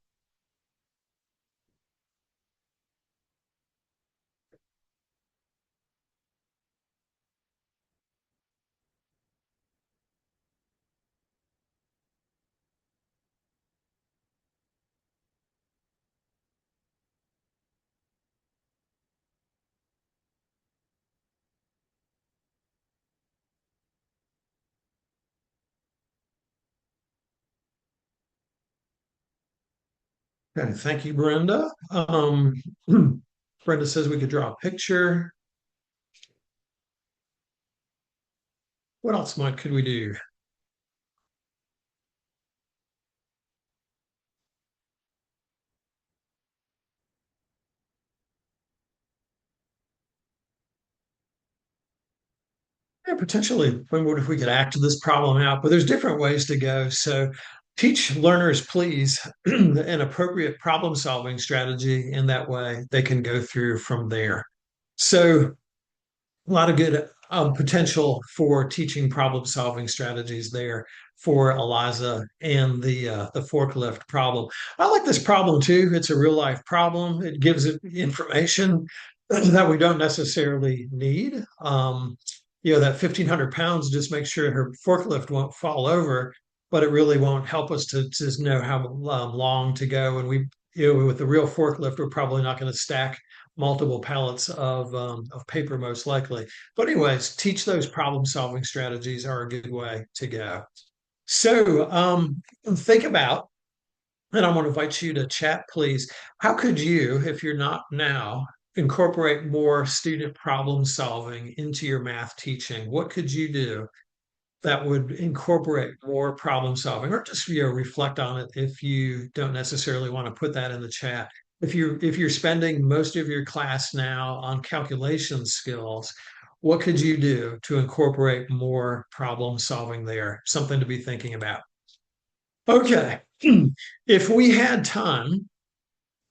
Okay, thank you, Brenda. Brenda says we could draw a picture. What else could we do? Yeah, potentially, what if we could act this problem out? But there's different ways to go. So Teach learners, please, an appropriate problem solving strategy. In that way, they can go through from there. So, a lot of good potential for teaching problem solving strategies there for Eliza and the forklift problem. I like this problem too. It's a real life problem. It gives it information that we don't necessarily need. That 1,500 pounds just makes sure her forklift won't fall over, but it really won't help us to just know how long to go. And with the real forklift, we're probably not going to stack multiple pallets of paper, most likely. But anyways, teach those problem solving strategies are a good way to go. So think about, and I want to invite you to chat, please. How could you, if you're not now, incorporate more student problem solving into your math teaching? What could you do that would incorporate more problem solving, or just reflect on it if you don't necessarily want to put that in the chat? If you're spending most of your class now on calculation skills, what could you do to incorporate more problem solving there? Something to be thinking about. Okay, if we had time,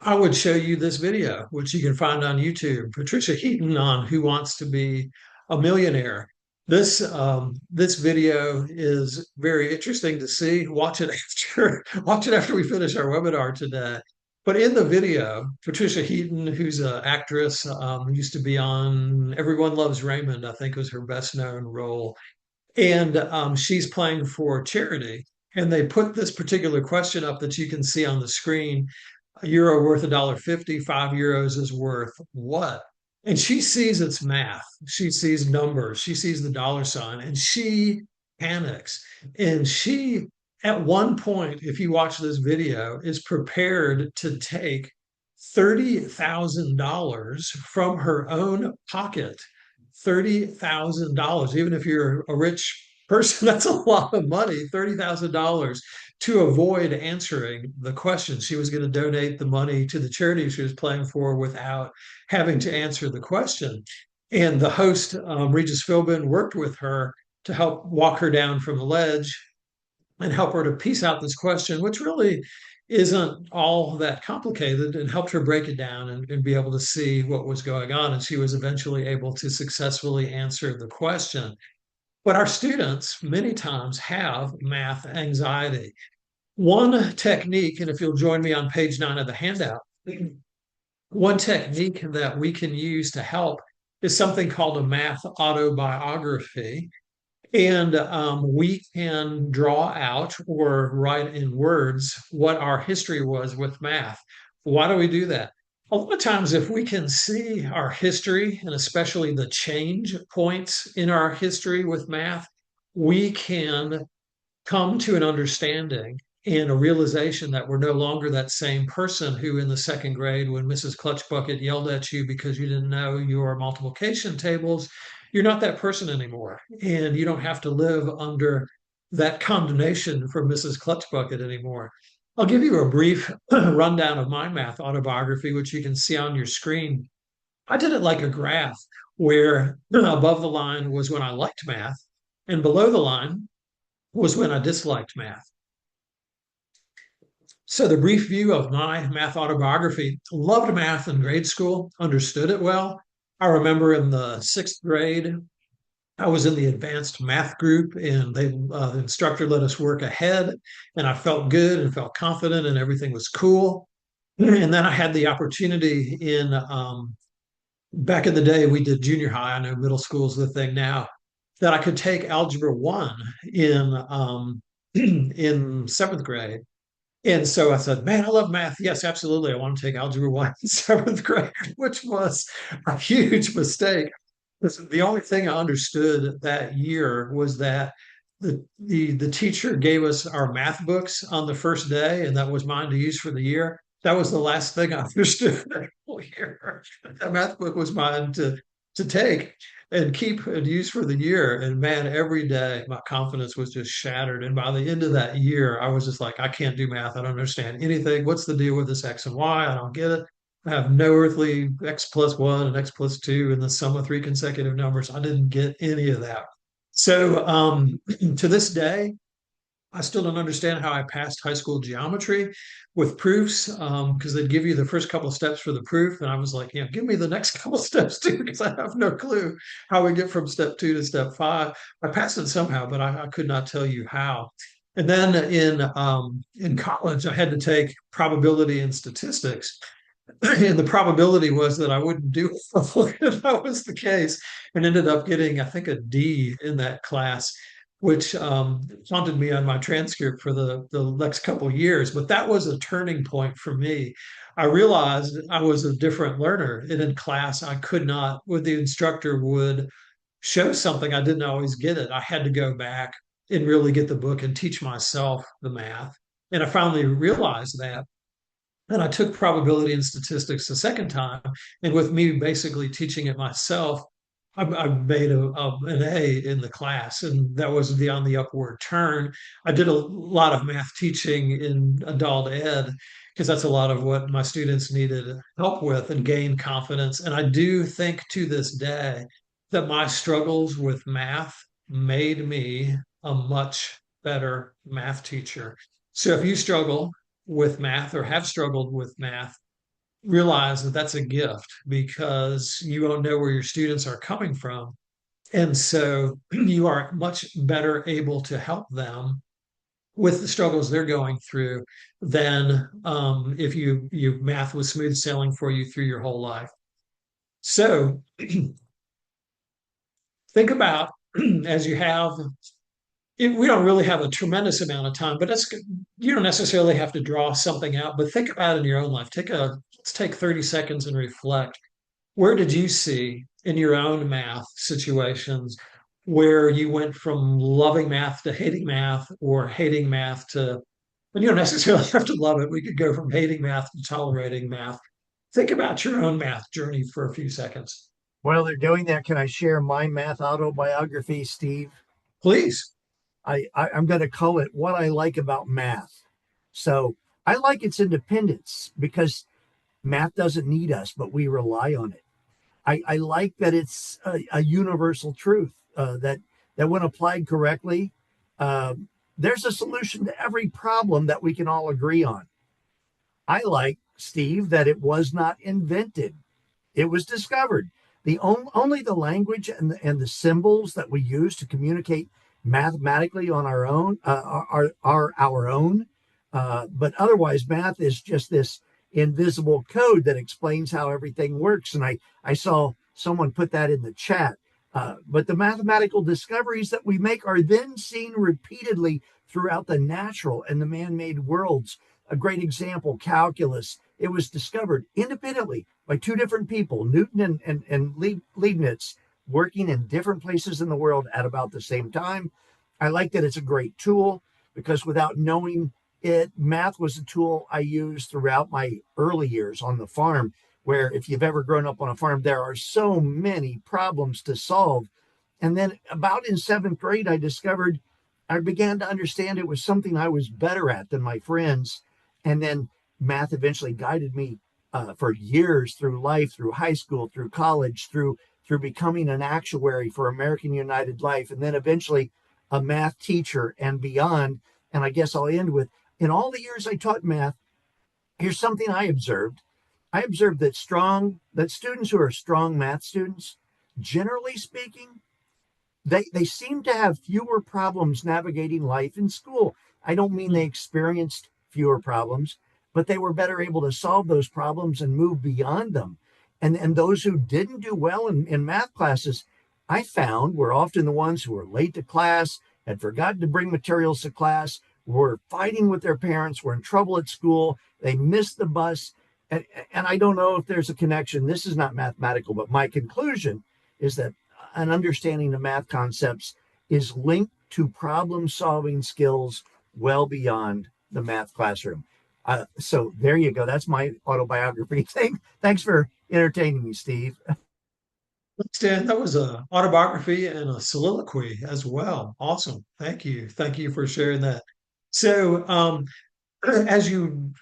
I would show you this video, which you can find on YouTube. Patricia Heaton on Who Wants to Be a Millionaire. This video is very interesting to see. Watch it after we finish our webinar today. But in the video, Patricia Heaton, who's an actress, used to be on Everyone Loves Raymond, I think was her best known role. And she's playing for charity. And they put this particular question up that you can see on the screen. A euro worth $1.50, 5 euros is worth what? And she sees it's math. She sees numbers. She sees the dollar sign and she panics. And she, at one point, if you watch this video, is prepared to take $30,000 from her own pocket. $30,000. Even if you're a rich person, that's a lot of money. $30,000 to avoid answering the question. She was going to donate the money to the charity she was playing for without having to answer the question. And the host, Regis Philbin, worked with her to help walk her down from the ledge and help her to piece out this question, which really isn't all that complicated, and helped her break it down and be able to see what was going on. And she was eventually able to successfully answer the question. But our students many times have math anxiety. One technique, and if you'll join me on page 9 of the handout, one technique that we can use to help is something called a math autobiography. And we can draw out or write in words what our history was with math. Why do we do that? A lot of times, if we can see our history, and especially the change points in our history with math, we can come to an understanding and a realization that we're no longer that same person who in the second grade, when Mrs. Clutchbucket yelled at you because you didn't know your multiplication tables, you're not that person anymore. And you don't have to live under that condemnation from Mrs. Clutchbucket anymore. I'll give you a brief rundown of my math autobiography, which you can see on your screen. I did it like a graph where above the line was when I liked math, and below the line was when I disliked math. So the brief view of my math autobiography: loved math in grade school, understood it well. I remember in the 6th grade, I was in the advanced math group, and the instructor let us work ahead, and I felt good and felt confident, and everything was cool. And then I had the opportunity back in the day, we did junior high. I know middle school is the thing now, that I could take Algebra 1 in 7th grade. And so I said, man, I love math. Yes, absolutely. I want to take Algebra 1 in 7th grade, which was a huge mistake. The only thing I understood that year was that the teacher gave us our math books on the first day, and that was mine to use for the year. That was the last thing I understood that whole year. That math book was mine to take and keep and use for the year. And man, every day my confidence was just shattered. And by the end of that year, I was just like, I can't do math. I don't understand anything. What's the deal with this X and Y? I don't get it. I have no earthly X plus 1 and X plus 2 and the sum of 3 consecutive numbers. I didn't get any of that. So to this day, I still don't understand how I passed high school geometry with proofs, because they'd give you the first couple of steps for the proof, and I was like, give me the next couple of steps too, because I have no clue how we get from step 2 to step 5. I passed it somehow, but I could not tell you how. And then in college, I had to take probability and statistics, and the probability was that I wouldn't do well if that was the case, and ended up getting, I think, a D in that class, which haunted me on my transcript for the next couple of years. But that was a turning point for me. I realized I was a different learner, and in class, I could not, when the instructor would show something, I didn't always get it. I had to go back and really get the book and teach myself the math. And I finally realized that. And I took probability and statistics the second time. And with me basically teaching it myself, I made an A in the class, and that was on the upward turn. I did a lot of math teaching in adult ed because that's a lot of what my students needed help with and gain confidence. And I do think to this day that my struggles with math made me a much better math teacher. So if you struggle with math or have struggled with math, realize that that's a gift because you don't know where your students are coming from. And so you are much better able to help them with the struggles they're going through than if you math was smooth sailing for you through your whole life. So think about as you have we don't really have a tremendous amount of time, but you don't necessarily have to draw something out, but think about it in your own life. Let's take 30 seconds and reflect. Where did you see in your own math situations where you went from loving math to hating math, or hating math to, and you don't necessarily have to love it. We could go from hating math to tolerating math. Think about your own math journey for a few seconds. While they're doing that, can I share my math autobiography, Steve? Please. I'm going to call it What I Like About Math. So I like its independence because math doesn't need us, but we rely on it. I like that it's a universal truth that when applied correctly, there's a solution to every problem that we can all agree on. I like, Steve, that it was not invented. It was discovered. Only the language and the symbols that we use to communicate mathematically on our own are our own. But otherwise, math is just this invisible code that explains how everything works. And I saw someone put that in the chat. But the mathematical discoveries that we make are then seen repeatedly throughout the natural and the man-made worlds. A great example, calculus. It was discovered independently by two different people, Newton and Leibniz, working in different places in the world at about the same time. I like that it's a great tool because without knowing it, math was a tool I used throughout my early years on the farm, where if you've ever grown up on a farm, there are so many problems to solve. And then about in 7th grade, I began to understand it was something I was better at than my friends. And then math eventually guided me for years through life, through high school, through college, through becoming an actuary for American United Life, and then eventually a math teacher and beyond. And I guess I'll end with, in all the years I taught math, here's something I observed. I observed that students who are strong math students, generally speaking, they seem to have fewer problems navigating life in school. I don't mean they experienced fewer problems, but they were better able to solve those problems and move beyond them. And those who didn't do well in math classes, I found were often the ones who were late to class, had forgotten to bring materials to class, were fighting with their parents, were in trouble at school, they missed the bus. And I don't know if there's a connection. This is not mathematical, but my conclusion is that an understanding of math concepts is linked to problem-solving skills well beyond the math classroom. So there you go. That's my autobiography. Thanks for entertaining me, Steve. Stan, that was a autobiography and a soliloquy as well. Awesome. Thank you. Thank you for sharing that. So, as you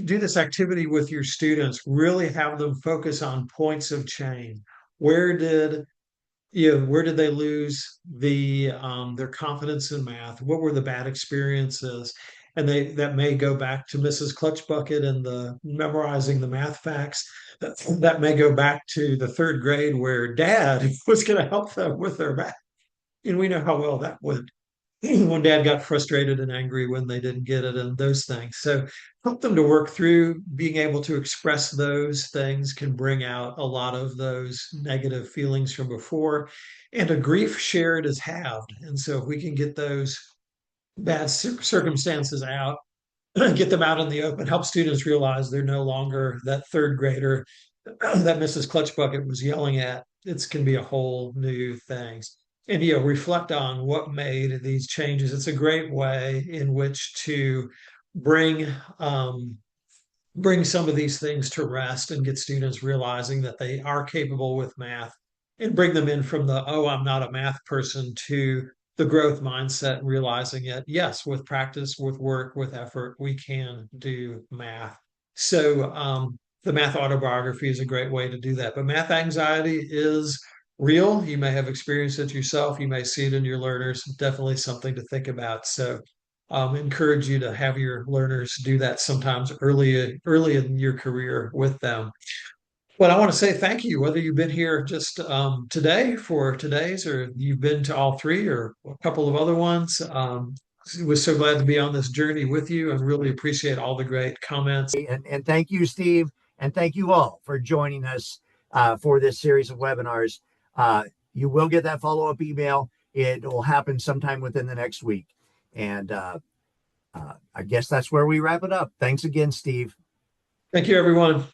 do this activity with your students, really have them focus on points of change. Where did where did they lose their confidence in math? What were the bad experiences? And that may go back to Mrs. Clutchbucket and the memorizing the math facts. That may go back to the third grade where dad was going to help them with their math. And we know how well that went when dad got frustrated and angry when they didn't get it and those things. So help them to work through being able to express those things can bring out a lot of those negative feelings from before. And a grief shared is halved. And so if we can get those bad circumstances out, get them out in the open, help students realize they're no longer that third grader that Mrs. Clutchbucket was yelling at. It can be a whole new thing. And reflect on what made these changes. It's a great way in which to bring bring some of these things to rest and get students realizing that they are capable with math, and bring them in from the, oh, I'm not a math person, to the growth mindset, realizing it, yes, with practice, with work, with effort, we can do math. So the math autobiography is a great way to do that. But math anxiety is real. You may have experienced it yourself. You may see it in your learners. Definitely something to think about. So encourage you to have your learners do that sometimes early in your career with them. But I want to say thank you, whether you've been here just today for today's, or you've been to all three or a couple of other ones. We're so glad to be on this journey with you and really appreciate all the great comments. And thank you, Steve. And thank you all for joining us for this series of webinars. You will get that follow-up email. It will happen sometime within the next week. And I guess that's where we wrap it up. Thanks again, Steve. Thank you, everyone.